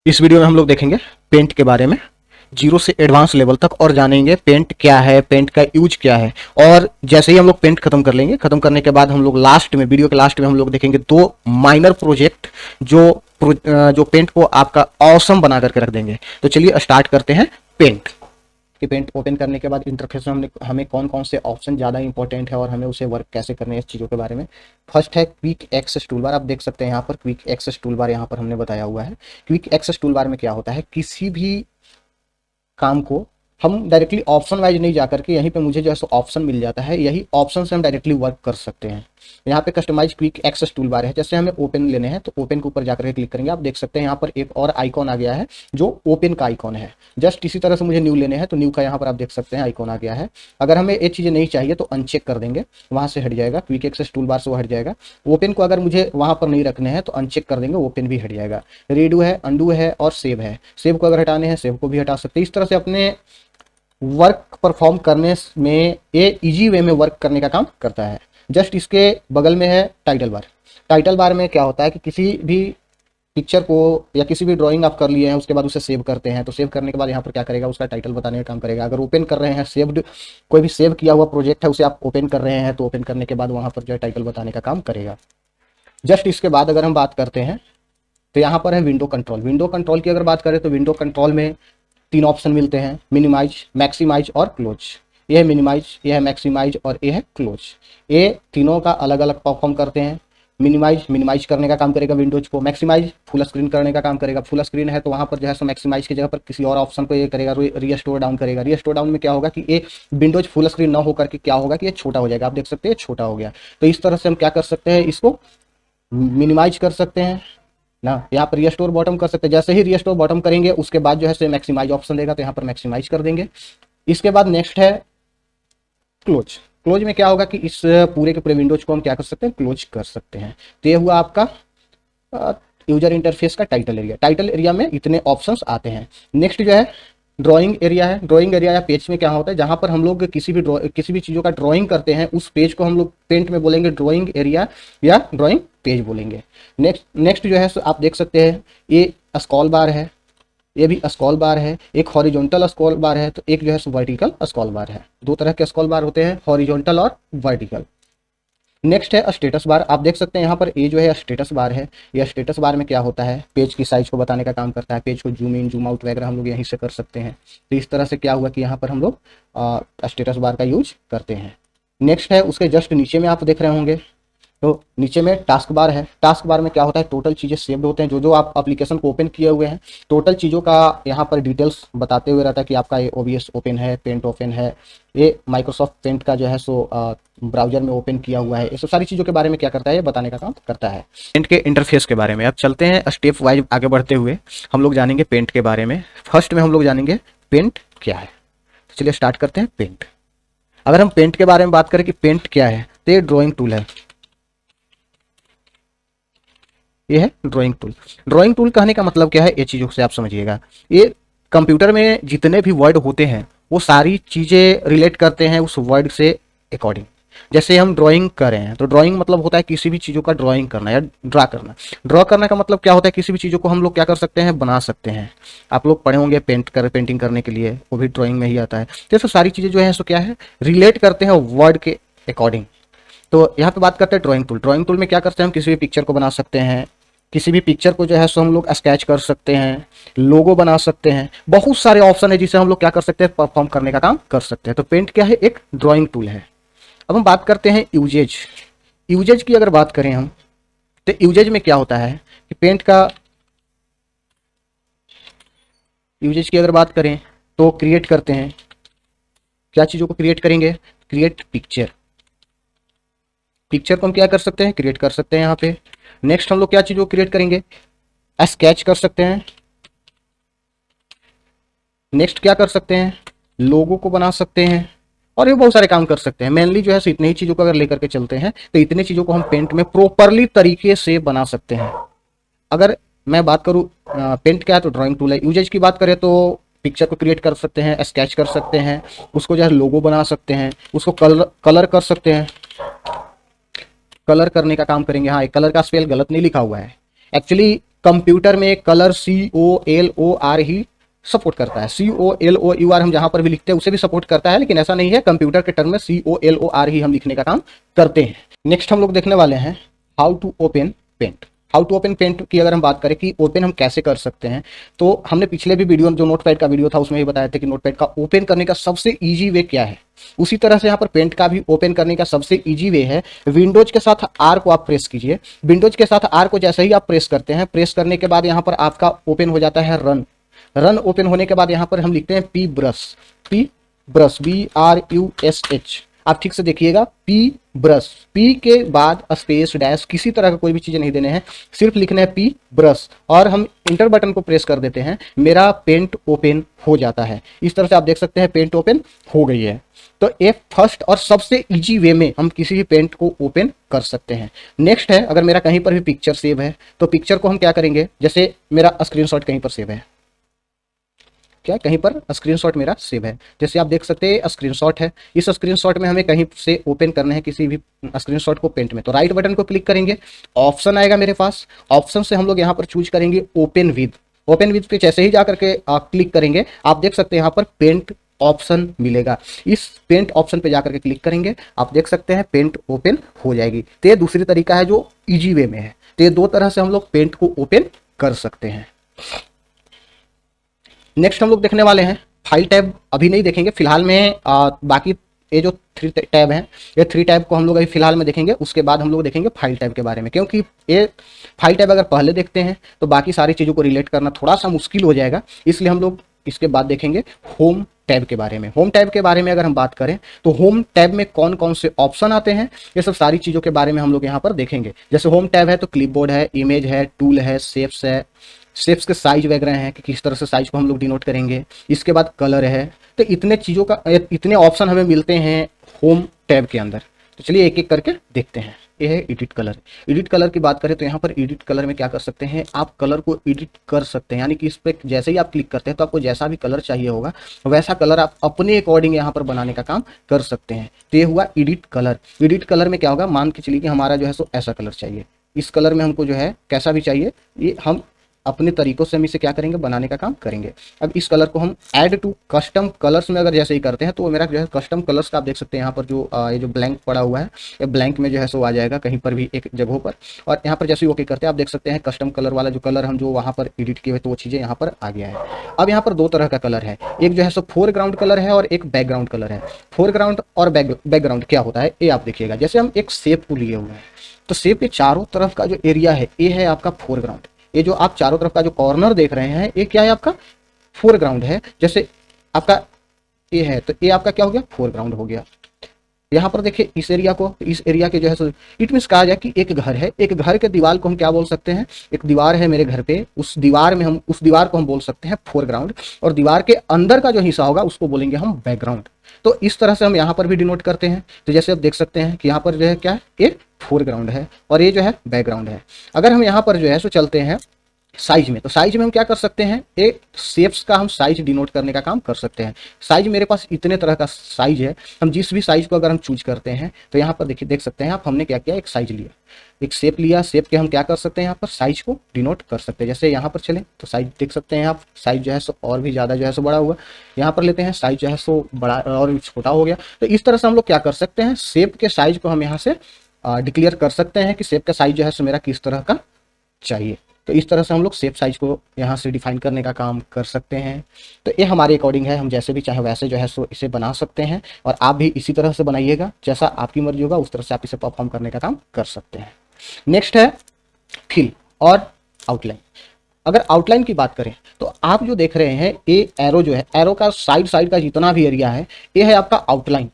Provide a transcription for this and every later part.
इस वीडियो में हम लोग देखेंगे पेंट के बारे में जीरो से एडवांस लेवल तक और जानेंगे पेंट क्या है, पेंट का यूज क्या है। और जैसे ही हम लोग पेंट खत्म कर लेंगे, खत्म करने के बाद हम लोग लास्ट में, वीडियो के लास्ट में हम लोग देखेंगे दो माइनर प्रोजेक्ट जो पेंट को आपका ऑसम बना करके रख देंगे। तो चलिए स्टार्ट करते हैं पेंट। कि पेंट ओपन करने के बाद इंटरफेस में हमें कौन कौन से ऑप्शन ज़्यादा इंपॉर्टेंट है और हमें उसे वर्क कैसे करने हैं, इस चीज़ों के बारे में। फर्स्ट है क्विक एक्सेस टूल बार। आप देख सकते हैं यहाँ पर क्विक एक्सेस टूल बार यहाँ पर हमने बताया हुआ है। क्विक एक्सेस टूल बार में क्या होता है, किसी भी काम को हम डायरेक्टली ऑप्शन वाइज नहीं जाकर के यहीं पे मुझे जो है सो ऑप्शन मिल जाता है, यही ऑप्शन से हम डायरेक्टली वर्क कर सकते हैं। यहाँ पे customise quick access toolbar है। जैसे हमें ओपन लेने हैं तो ओपन के ऊपर जाकर के क्लिक करेंगे। आप देख सकते हैं यहाँ पर एक और आइकॉन आ गया है जो ओपन का आइकॉन है। जस्ट इसी तरह से मुझे न्यू लेने हैं तो न्यू का यहाँ पर आप देख सकते हैं आइकॉन आ गया है। अगर हमें ये चीज़ें नहीं चाहिए तो अनचेक कर देंगे, वहाँ से हट जाएगा। क्विक एक्सेस टूल बार से वो हट जाएगा। ओपन को अगर मुझे वहाँ पर नहीं रखने हैं तो अनचेक कर देंगे, ओपन भी हट जाएगा। रीडू है, अंडू है और सेव है। सेव को अगर हटाने हैं सेव को भी हटा सकते हैं। इस तरह से अपने वर्क परफॉर्म करने में ये इजी वे में वर्क करने का काम करता है। जस्ट इसके बगल में है टाइटल बार। टाइटल बार में क्या होता है कि किसी भी पिक्चर को या किसी भी ड्राइंग आप कर लिए हैं उसके बाद उसे सेव करते हैं तो सेव करने के बाद यहाँ पर क्या करेगा, उसका टाइटल बताने का काम करेगा। अगर ओपन कर रहे हैं, सेव्ड कोई भी सेव किया हुआ प्रोजेक्ट है उसे आप ओपन कर रहे हैं तो ओपन करने के बाद वहाँ पर जो है टाइटल बताने का काम करेगा। जस्ट इसके बाद अगर हम बात करते हैं तो यहाँ पर है विंडो कंट्रोल। विंडो कंट्रोल की अगर बात करें तो विंडो कंट्रोल में तीन ऑप्शन मिलते हैं, मिनिमाइज, मैक्सिमाइज और क्लोज। ये है मिनिमाइज, ये है मैक्सिमाइज और ये है क्लोज। ये तीनों का अलग अलग परफॉर्म करते हैं। मिनिमाइज करने का काम करेगा विंडोज को, मैक्सिमाइज फुल स्क्रीन करने का काम करेगा। फुल स्क्रीन है तो वहाँ पर जो है सो मैक्सिमाइज की जगह पर किसी और ऑप्शन को ये करेगा, रीस्टोर डाउन करेगा। रीस्टोर डाउन में क्या होगा कि ये विंडोज फुल स्क्रीन ना होकर के क्या होगा कि ये छोटा हो जाएगा। आप देख सकते हैं छोटा हो गया। तो इस तरह से हम क्या कर सकते हैं, इसको मिनिमाइज कर सकते हैं ना। यहाँ पर रिस्टोर बॉटम कर सकते हैं। जैसे ही रिस्टोर बॉटम करेंगे उसके बाद जो है मैक्सिमाइज ऑप्शन देगा तो यहाँ पर मैक्सिमाइज कर देंगे। इसके बाद नेक्स्ट है क्लोज। क्लोज में क्या होगा कि इस पूरे के पूरे विंडोज को हम क्या कर सकते हैं, क्लोज कर सकते हैं। तो ये हुआ आपका यूजर इंटरफेस का टाइटल एरिया। टाइटल एरिया में इतने ऑप्शंस आते हैं। नेक्स्ट जो है ड्राइंग एरिया है। ड्राइंग एरिया या पेज में क्या होता है, जहां पर हम लोग किसी भी चीज़ों का ड्राइंग करते हैं उस पेज को हम लोग पेंट में बोलेंगे ड्राइंग एरिया या ड्राइंग नेक्स्ट बोलेंगे। नेक्स्ट जो है आप देख सकते हैं ये स्क्रॉल बार है, ये भी स्क्रॉल बार है। एक हॉरिजॉन्टल स्क्रॉल बार है तो एक जो है वर्टिकल स्क्रॉल बार है। दो तरह के स्क्रॉल बार होते हैं, हॉरिजॉन्टल और वर्टिकल। नेक्स्ट है स्टेटस बार। आप देख सकते हैं यहाँ पर ये जो है स्टेटस बार है। यह स्टेटस बार में क्या होता है, पेज की साइज को बताने का काम करता है। पेज को जूम इन जूम आउट वगैरह हम लोग यहीं से कर सकते हैं। तो इस तरह से क्या हुआ कि यहाँ पर हम लोग स्टेटस बार का यूज करते हैं। नेक्स्ट है उसके जस्ट नीचे में आप देख रहे होंगे तो नीचे में टास्क बार है। टास्क बार में क्या होता है, टोटल चीज़ें सेव्ड होते हैं। जो आप एप्लीकेशन को ओपन किए हुए हैं टोटल चीज़ों का यहाँ पर डिटेल्स बताते हुए रहता है कि आपका ये OBS ओपन है, पेंट ओपन है, ये माइक्रोसॉफ्ट पेंट का जो है सो ब्राउजर में ओपन किया हुआ है। ये सब सारी चीज़ों के बारे में क्या करता है, ये बताने का काम करता है। पेंट के इंटरफेस के बारे में अब चलते हैं स्टेप वाइज आगे बढ़ते हुए हम लोग जानेंगे पेंट के बारे में। फर्स्ट में हम लोग जानेंगे पेंट क्या है। तो चलिए स्टार्ट करते हैं पेंट। अगर हम पेंट के बारे में बात करें कि पेंट क्या है तो ये ड्रॉइंग टूल है। ये है ड्राइंग टूल। ड्राइंग टूल कहने का मतलब क्या है, ये चीज़ों से आप समझिएगा। ये कंप्यूटर में जितने भी वर्ड होते हैं वो सारी चीज़ें रिलेट करते हैं उस वर्ड से अकॉर्डिंग। जैसे हम ड्राइंग कर रहे हैं तो ड्राइंग मतलब होता है किसी भी चीज़ों का ड्राइंग करना या ड्रा करना। ड्रॉ करने का मतलब क्या होता है, किसी भी चीज़ों को हम लोग क्या कर सकते हैं, बना सकते हैं। आप लोग पढ़े होंगे पेंटिंग करने के लिए, वो भी ड्राइंग में ही आता है। तो ये सारी चीज़ें जो है सो क्या है, रिलेट करते हैं वर्ड के अकॉर्डिंग। तो यहाँ पे बात करते हैं ड्राइंग टूल। ड्राइंग टूल में क्या करते हैं, हम किसी भी पिक्चर को बना सकते हैं। किसी भी पिक्चर को जो है सो हम लोग स्केच कर सकते हैं, लोगो बना सकते हैं। बहुत सारे ऑप्शन है जिसे हम लोग क्या कर सकते हैं, परफॉर्म करने का काम कर सकते हैं। तो पेंट क्या है, एक ड्राइंग टूल है। अब हम बात करते हैं यूजेज। यूजेज की अगर बात करें हम तो यूजेज में क्या होता है कि पेंट का यूजेज की अगर बात करें तो क्रिएट करते हैं। क्या चीज़ों को क्रिएट करेंगे, क्रिएट पिक्चर। पिक्चर को हम क्या कर सकते हैं, क्रिएट कर सकते हैं यहाँ पे। नेक्स्ट हम लोग क्या चीज़ों को क्रिएट करेंगे, स्केच कर सकते हैं। नेक्स्ट क्या कर सकते हैं, लोगो को बना सकते हैं और ये बहुत सारे काम कर सकते हैं। मेनली जो है इतने ही चीज़ों को अगर लेकर के चलते हैं तो इतने चीज़ों को हम पेंट में प्रॉपरली तरीके से बना सकते हैं। अगर मैं बात करूँ पेंट क्या है तो ड्राइंग टूल है। यूजेज की बात करें तो पिक्चर को क्रिएट कर सकते हैं, स्केच कर सकते हैं, उसको जो है लोगो बना सकते हैं, उसको कलर कर सकते हैं। कलर करने का काम करेंगे। हाँ, कलर का स्पेल गलत नहीं लिखा हुआ है, एक्चुअली कंप्यूटर में कलर COLOR ही सपोर्ट करता है। COLOUR हम जहां पर भी लिखते हैं उसे भी सपोर्ट करता है, लेकिन ऐसा नहीं है, कंप्यूटर के टर्म में COLOR ही हम लिखने का काम करते हैं। नेक्स्ट हम लोग देखने वाले हैं how to open Paint. How to open Paint की अगर हम बात करें कि ओपन हम कैसे कर सकते हैं, तो हमने पिछले भी वीडियो जो नोटपैड का वीडियो था उसमें ही बताया था कि नोटपैड का ओपन करने का सबसे ईजी वे क्या है। उसी तरह से यहाँ पर पेंट का भी ओपन करने का सबसे ईजी वे है, विंडोज के साथ आर को आप प्रेस कीजिए। विंडोज के साथ आर को जैसे ही आप प्रेस करते हैं, प्रेस करने के बाद यहाँ पर आपका ओपन हो जाता है रन। रन ओपन होने के बाद यहाँ पर हम लिखते हैं पी ब्रश, BRUSH। आप ठीक से देखिएगा, पी ब्रश, पी के बाद स्पेस डैश, किसी तरह का कोई भी चीजें नहीं देने हैं, सिर्फ लिखना है पी ब्रश, और हम इंटर बटन को प्रेस कर देते हैं, मेरा पेंट ओपन हो जाता है। इस तरह से आप देख सकते हैं पेंट ओपन हो गई है। तो ये फर्स्ट और सबसे इजी वे में हम किसी भी पेंट को ओपन कर सकते हैं। नेक्स्ट है, अगर मेरा कहीं पर भी पिक्चर सेव है तो पिक्चर को हम क्या करेंगे, जैसे मेरा स्क्रीनशॉट कहीं पर सेव है, क्या कहीं पर स्क्रीनशॉट मेरा सेव है, जैसे आप देख सकते हैं स्क्रीनशॉट है। इस स्क्रीनशॉट में हमें कहीं से ओपन करना है किसी भी स्क्रीनशॉट को पेंट में, तो राइट बटन को क्लिक करेंगे, ऑप्शन आएगा मेरे पास, ऑप्शन से हम लोग यहाँ पर चूज करेंगे ओपन विद। ओपन विद पे जैसे ही जाकर के क्लिक करेंगे, आप देख सकते हैं यहाँ पर पेंट ऑप्शन मिलेगा। इस पेंट ऑप्शन पे जाकर के क्लिक करेंगे, आप देख सकते हैं पेंट ओपन हो जाएगी। तो ये दूसरी तरीका है जो इजी वे में है। तो ये दो तरह से हम लोग पेंट को ओपन कर सकते हैं। नेक्स्ट हम लोग देखने वाले हैं फाइल टैब। अभी नहीं देखेंगे फिलहाल में, बाकी ये जो 3 टैब हैं, ये 3 टैब को हम लोग अभी फिलहाल में देखेंगे, उसके बाद हम लोग देखेंगे फाइल टैब के बारे में, क्योंकि ये फाइल टैब अगर पहले देखते हैं तो बाकी सारी चीज़ों को रिलेट करना थोड़ा सा मुश्किल हो जाएगा, इसलिए हम लोग इसके बाद देखेंगे होम टैब के बारे में। होम टैब के बारे में अगर हम बात करें तो होम टैब में कौन कौन से ऑप्शन आते हैं, ये सब सारी चीज़ों के बारे में हम लोग यहाँ पर देखेंगे। जैसे होम टैब है तो क्लिपबोर्ड है, इमेज है, टूल है, शेप्स है, शेप्स के साइज वगैरह हैं कि किस तरह से साइज को हम लोग डिनोट करेंगे। इसके बाद कलर है, तो इतने चीज़ों का, इतने ऑप्शन हमें मिलते हैं होम टैब के अंदर। तो चलिए एक एक करके देखते हैं। ये है एडिट कलर। एडिट कलर की बात करें तो यहाँ पर एडिट कलर में क्या कर सकते हैं, आप कलर को एडिट कर सकते हैं, यानी कि इस पर जैसे ही आप क्लिक करते हैं तो आपको जैसा भी कलर चाहिए होगा वैसा कलर आप अपने अकॉर्डिंग यहाँ पर बनाने का काम कर सकते हैं। तो ये हुआ एडिट कलर। एडिट कलर में क्या होगा, मान के चलिए कि हमारा जो है सो ऐसा कलर चाहिए, इस कलर में हमको जो है कैसा भी चाहिए, ये हम अपने तरीकों से हम इसे क्या करेंगे, बनाने का काम करेंगे। अब इस कलर को हम ऐड टू कस्टम कलर्स में अगर जैसे ही करते हैं तो मेरा जो है कस्टम कलर्स का आप देख सकते हैं यहाँ पर जो ये जो ब्लैंक पड़ा हुआ है, ये ब्लैंक में जो है सो आ जाएगा कहीं पर भी एक जगहों पर, और यहाँ पर जैसे ही ओके करते हैं आप देख सकते हैं कस्टम कलर वाला जो कलर हम जो वहाँ पर एडिट किए हुए तो वो चीज़ें यहाँ पर आ गया है। अब यहाँ पर 2 तरह का कलर है, एक जो है सो फोरग्राउंड कलर है और एक बैकग्राउंड कलर है। फोरग्राउंड और बैकग्राउंड क्या होता है ये आप देखिएगा। जैसे हम एक शेप को लिए हुए हैं तो शेप के चारों तरफ का जो एरिया है ये है आपका फोरग्राउंड। ये जो आप चारों तरफ का जो कॉर्नर देख रहे हैं ये क्या है, आपका फोरग्राउंड है। जैसे आपका ये है तो ये आपका क्या हो गया, फोरग्राउंड हो गया। यहाँ पर देखिए इस एरिया को, इस एरिया के जो है इट मीन्स कहा जाए कि एक घर है, एक घर के दीवार को हम क्या बोल सकते हैं, एक दीवार है मेरे घर पे, उस दीवार में हम उस दीवार को हम बोल सकते हैं फोरग्राउंड, और दीवार के अंदर का जो हिस्सा होगा उसको बोलेंगे हम बैकग्राउंड। तो इस तरह से हम यहाँ पर भी डिनोट करते हैं। तो जैसे आप देख सकते हैं कि यहाँ पर जो है क्या है, ये फोरग्राउंड है और ये जो है बैकग्राउंड है। अगर हम यहाँ पर जो है सो चलते हैं साइज में, तो साइज में हम क्या कर सकते हैं, एक शेप्स का हम साइज डिनोट करने का काम कर सकते हैं। साइज मेरे पास इतने तरह का साइज है, हम जिस भी साइज को अगर हम चूज करते हैं तो यहाँ पर देखिए देख सकते हैं आप, हमने क्या किया, एक साइज लिया, एक शेप लिया, शेप के हम क्या कर सकते हैं यहाँ पर साइज को डिनोट कर सकते हैं। जैसे यहाँ पर चले तो साइज देख सकते हैं आप, साइज जो है सो और भी ज़्यादा जो है सो बड़ा हुआ। यहाँ पर लेते हैं साइज जो है सो बड़ा और छोटा हो गया। तो इस तरह से हम लोग क्या कर सकते हैं, शेप के साइज को हम यहाँ से डिक्लेयर कर सकते हैं कि शेप का साइज जो है सो मेरा किस तरह का चाहिए। तो इस तरह से हम लोग शेप साइज को यहाँ से डिफाइन करने का काम कर सकते हैं। तो ये हमारे अकॉर्डिंग है, हम जैसे भी चाहे वैसे जो है सो इसे बना सकते हैं, और आप भी इसी तरह से बनाइएगा, जैसा आपकी मर्जी होगा उस तरह से आप इसे परफॉर्म करने का काम कर सकते हैं। नेक्स्ट है फिल और आउटलाइन। अगर आउटलाइन की बात करें तो आप जो देख रहे हैं ये एरो जो है, एरो का साइड का जितना भी एरिया है ये है आपका आउटलाइन।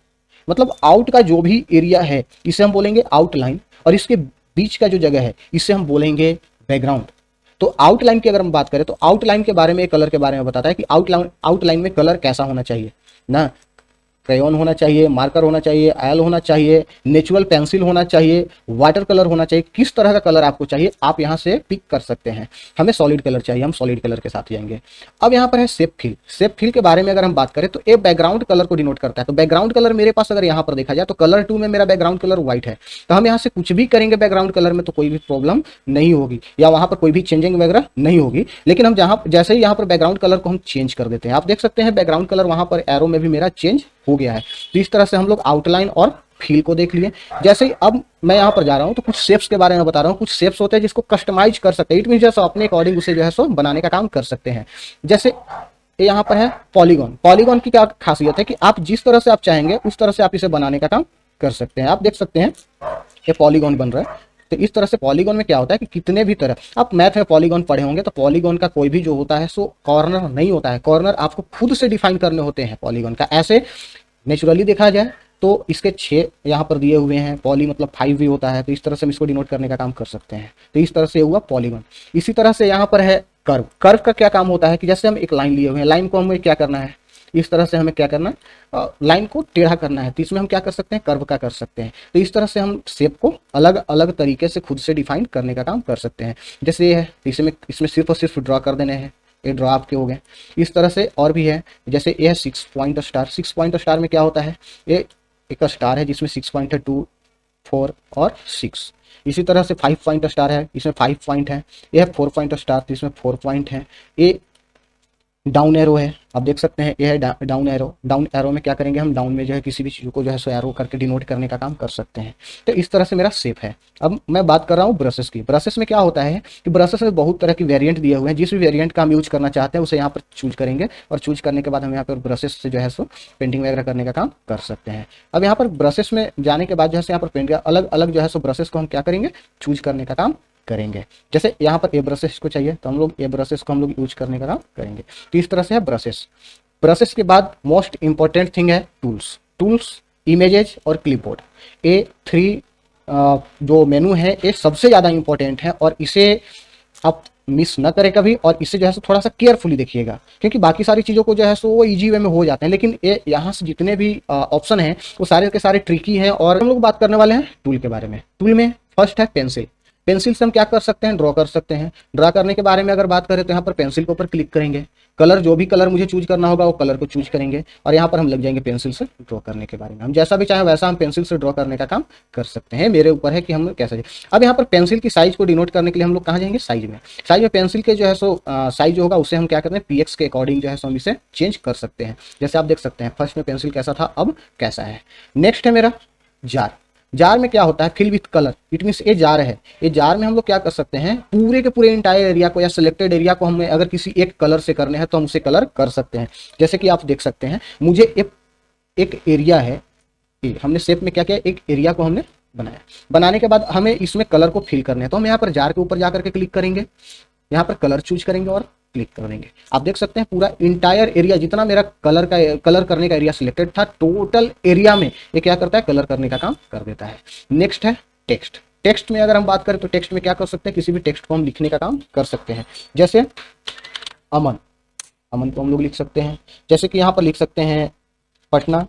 मतलब आउट का जो भी एरिया है इसे हम बोलेंगे आउटलाइन, और इसके बीच का जो जगह है इसे हम बोलेंगे बैकग्राउंड। तो आउटलाइन की अगर हम बात करें तो आउटलाइन के बारे में, कलर के बारे में बताता है कि आउटलाइन में कलर कैसा होना चाहिए ना। क्रेयॉन होना चाहिए, मार्कर होना चाहिए, आयल होना चाहिए, नेचुरल पेंसिल होना चाहिए, वाटर कलर होना चाहिए, किस तरह का कलर आपको चाहिए आप यहाँ से पिक कर सकते हैं। हमें सॉलिड कलर चाहिए, हम सॉलिड कलर के साथ जाएंगे। अब यहाँ पर है शेप फिल। शेप फिल के बारे में अगर हम बात करें तो ये बैकग्राउंड कलर को डिनोट करता है। तो बैकग्राउंड कलर मेरे पास अगर यहाँ पर देखा जाए तो कलर 2 में मेरा बैकग्राउंड कलर व्हाइट है, तो हम यहाँ से कुछ भी करेंगे बैकग्राउंड कलर में तो कोई भी प्रॉब्लम नहीं होगी या वहाँ पर कोई भी चेंजिंग वगैरह नहीं होगी। लेकिन हम जहाँ जैसे ही यहाँ पर बैकग्राउंड कलर को हम चेंज कर देते हैं, आप देख सकते हैं बैकग्राउंड कलर वहाँ पर एरो में भी मेरा चेंज हो गया है। तो इस तरह से हम लोग आउटलाइन और फील को देख लिए। जैसे ही अब मैं यहाँ पर जा रहा हूँ तो कुछ शेप्स के बारे में बता रहा हूँ। कुछ शेप्स होते हैं जिसको कस्टमाइज कर सकते हैं, इट मीन जैसे अपने अकॉर्डिंग उसे जो है सो बनाने का काम कर सकते हैं। जैसे यहाँ पर है पॉलीगॉन। पॉलीगॉन की क्या खासियत है कि आप जिस तरह से आप चाहेंगे उस तरह से आप इसे बनाने का काम कर सकते हैं। आप देख सकते हैं ये पॉलीगॉन बन रहा है। तो इस तरह से पॉलीगॉन में क्या होता है कि कितने भी तरह आप मैथ में पॉलीगॉन पढ़े होंगे तो पॉलीगॉन का कोई भी जो होता है सो कॉर्नर नहीं होता है, कॉर्नर आपको खुद से डिफाइन करने होते हैं पॉलीगॉन का। ऐसे नेचुरली देखा जाए तो इसके 6 यहाँ पर दिए हुए हैं, पॉली मतलब 5 भी होता है, तो इस तरह से हम इसको डिनोट करने का काम कर सकते हैं। तो इस तरह से हुआ पॉलीगॉन। इसी तरह से यहाँ पर है कर्व। कर्व का क्या काम होता है कि जैसे हम एक लाइन लिए हुए हैं, लाइन को हमें क्या करना है, इस तरह से हमें क्या करना है, लाइन को टेढ़ा करना है, तो इसमें हम क्या कर सकते हैं, कर्व का कर सकते हैं। तो इस तरह से हम शेप को अलग अलग तरीके से खुद से डिफाइन करने का काम कर सकते हैं। जैसे ये है, इसमें सिर्फ और सिर्फ ड्रॉ कर देने हैं, ये ड्रॉ आपके हो गए। इस तरह से और भी है, जैसे ये है 6 पॉइंट स्टार। 6 पॉइंट स्टार में क्या होता है, ये एक स्टार है जिसमें 6 पॉइंट है, 2, 4 और 6। इसी तरह से 5 पॉइंट स्टार है, इसमें 5 पॉइंट है। ये है 4 पॉइंट स्टार, तो इसमें 4 पॉइंट है। ये डाउन एरो है, आप देख सकते हैं ये है डाउन एरो। डाउन एरो में क्या करेंगे, हम डाउन में जो है किसी भी चीज़ को जो है सो एरो करके डिनोट करने का काम कर सकते हैं। तो इस तरह से मेरा शेप है। अब मैं बात कर रहा हूँ ब्रशेस की। ब्रशेस में क्या होता है कि ब्रशेस में बहुत तरह की वेरिएंट दिए हुए हैं, जिस भी वेरिएंट का हम यूज करना चाहते हैं उसे यहाँ पर चूज करेंगे और चूज करने के बाद हम यहाँ पर ब्रशेस से जो है सो पेंटिंग वगैरह करने का काम कर सकते हैं। अब यहाँ पर ब्रशेस में जाने के बाद जो है यहाँ पर पेंट अलग अलग जो है सो ब्रशेस को हम क्या करेंगे, चूज करने का काम करेंगे। जैसे यहाँ पर ए ब्रशेस को चाहिए तो हम लोग ए ब्रशेस को हम लोग यूज करने का काम करेंगे। तो इस तरह से है ब्रशेस। ब्रशेस के बाद मोस्ट इंपॉर्टेंट थिंग है टूल्स। टूल्स, इमेजेस और क्लिपबोर्ड, ये 3 जो मेनू है ये सबसे ज़्यादा इंपॉर्टेंट है और इसे आप मिस न करें कभी, और इससे जो है सो थोड़ा सा केयरफुली देखिएगा, क्योंकि बाकी सारी चीज़ों को जो है सो वो इजी वे में हो जाते हैं, लेकिन ये यहाँ से जितने भी ऑप्शन हैं वो सारे के सारे ट्रिकी हैं। और हम लोग बात करने वाले हैं टूल के बारे में। टूल में फर्स्ट है पेंसिल। पेंसिल से हम क्या कर सकते हैं, ड्रॉ कर सकते हैं। ड्रॉ करने के बारे में अगर बात करें तो यहाँ पर पेंसिल के ऊपर क्लिक करेंगे, कलर जो भी कलर मुझे चूज करना होगा वो कलर को चूज करेंगे और यहाँ पर हम लग जाएंगे पेंसिल से ड्रॉ करने के बारे में। हम जैसा भी चाहें वैसा हम पेंसिल से ड्रॉ करने का काम कर सकते हैं, मेरे ऊपर है कि हम कैसे। अब यहाँ पर पेंसिल की साइज को डिनोट करने के लिए हम लोग कहाँ जाएंगे, साइज में। साइज में पेंसिल के जो है सो साइज जो होगा उसे हम क्या करते हैं, पीएक्स के अकॉर्डिंग जो है सो हम इसे चेंज कर सकते हैं। जैसे आप देख सकते हैं फर्स्ट में पेंसिल कैसा था, अब कैसा है। नेक्स्ट है मेरा जार। जार में क्या होता है, fill with colour. It means ये जार है, ये जार में हम लोग क्या कर सकते हैं, पूरे के पूरे इंटायर एरिया को या सिलेक्टेड एरिया को हमें अगर किसी एक कलर से करने हैं तो हम उसे कलर कर सकते हैं। जैसे कि आप देख सकते हैं मुझे एक एरिया है, हमने शेप में क्या किया, एक एरिया को हमने बनाया। बनाने के बाद हमें इसमें कलर को फिल करने हैं, तो हम यहाँ पर जार के ऊपर जाकर के क्लिक करेंगे, यहाँ पर कलर चूज करेंगे और क्लिक कर देंगे। आप देख सकते हैं पूरा इंटायर एरिया जितना मेरा कलर करने का एरिया सिलेक्टेड था, टोटल एरिया में ये क्या करता है, कलर करने का काम कर देता है। नेक्स्ट है टेक्स्ट। टेक्स्ट में अगर हम बात करें तो टेक्स्ट में क्या कर सकते हैं, किसी भी टेक्स्ट को हम लिखने का काम कर सकते हैं। जैसे अमन, अमन को हम लोग लिख सकते हैं। जैसे कि यहाँ पर लिख सकते हैं पटना,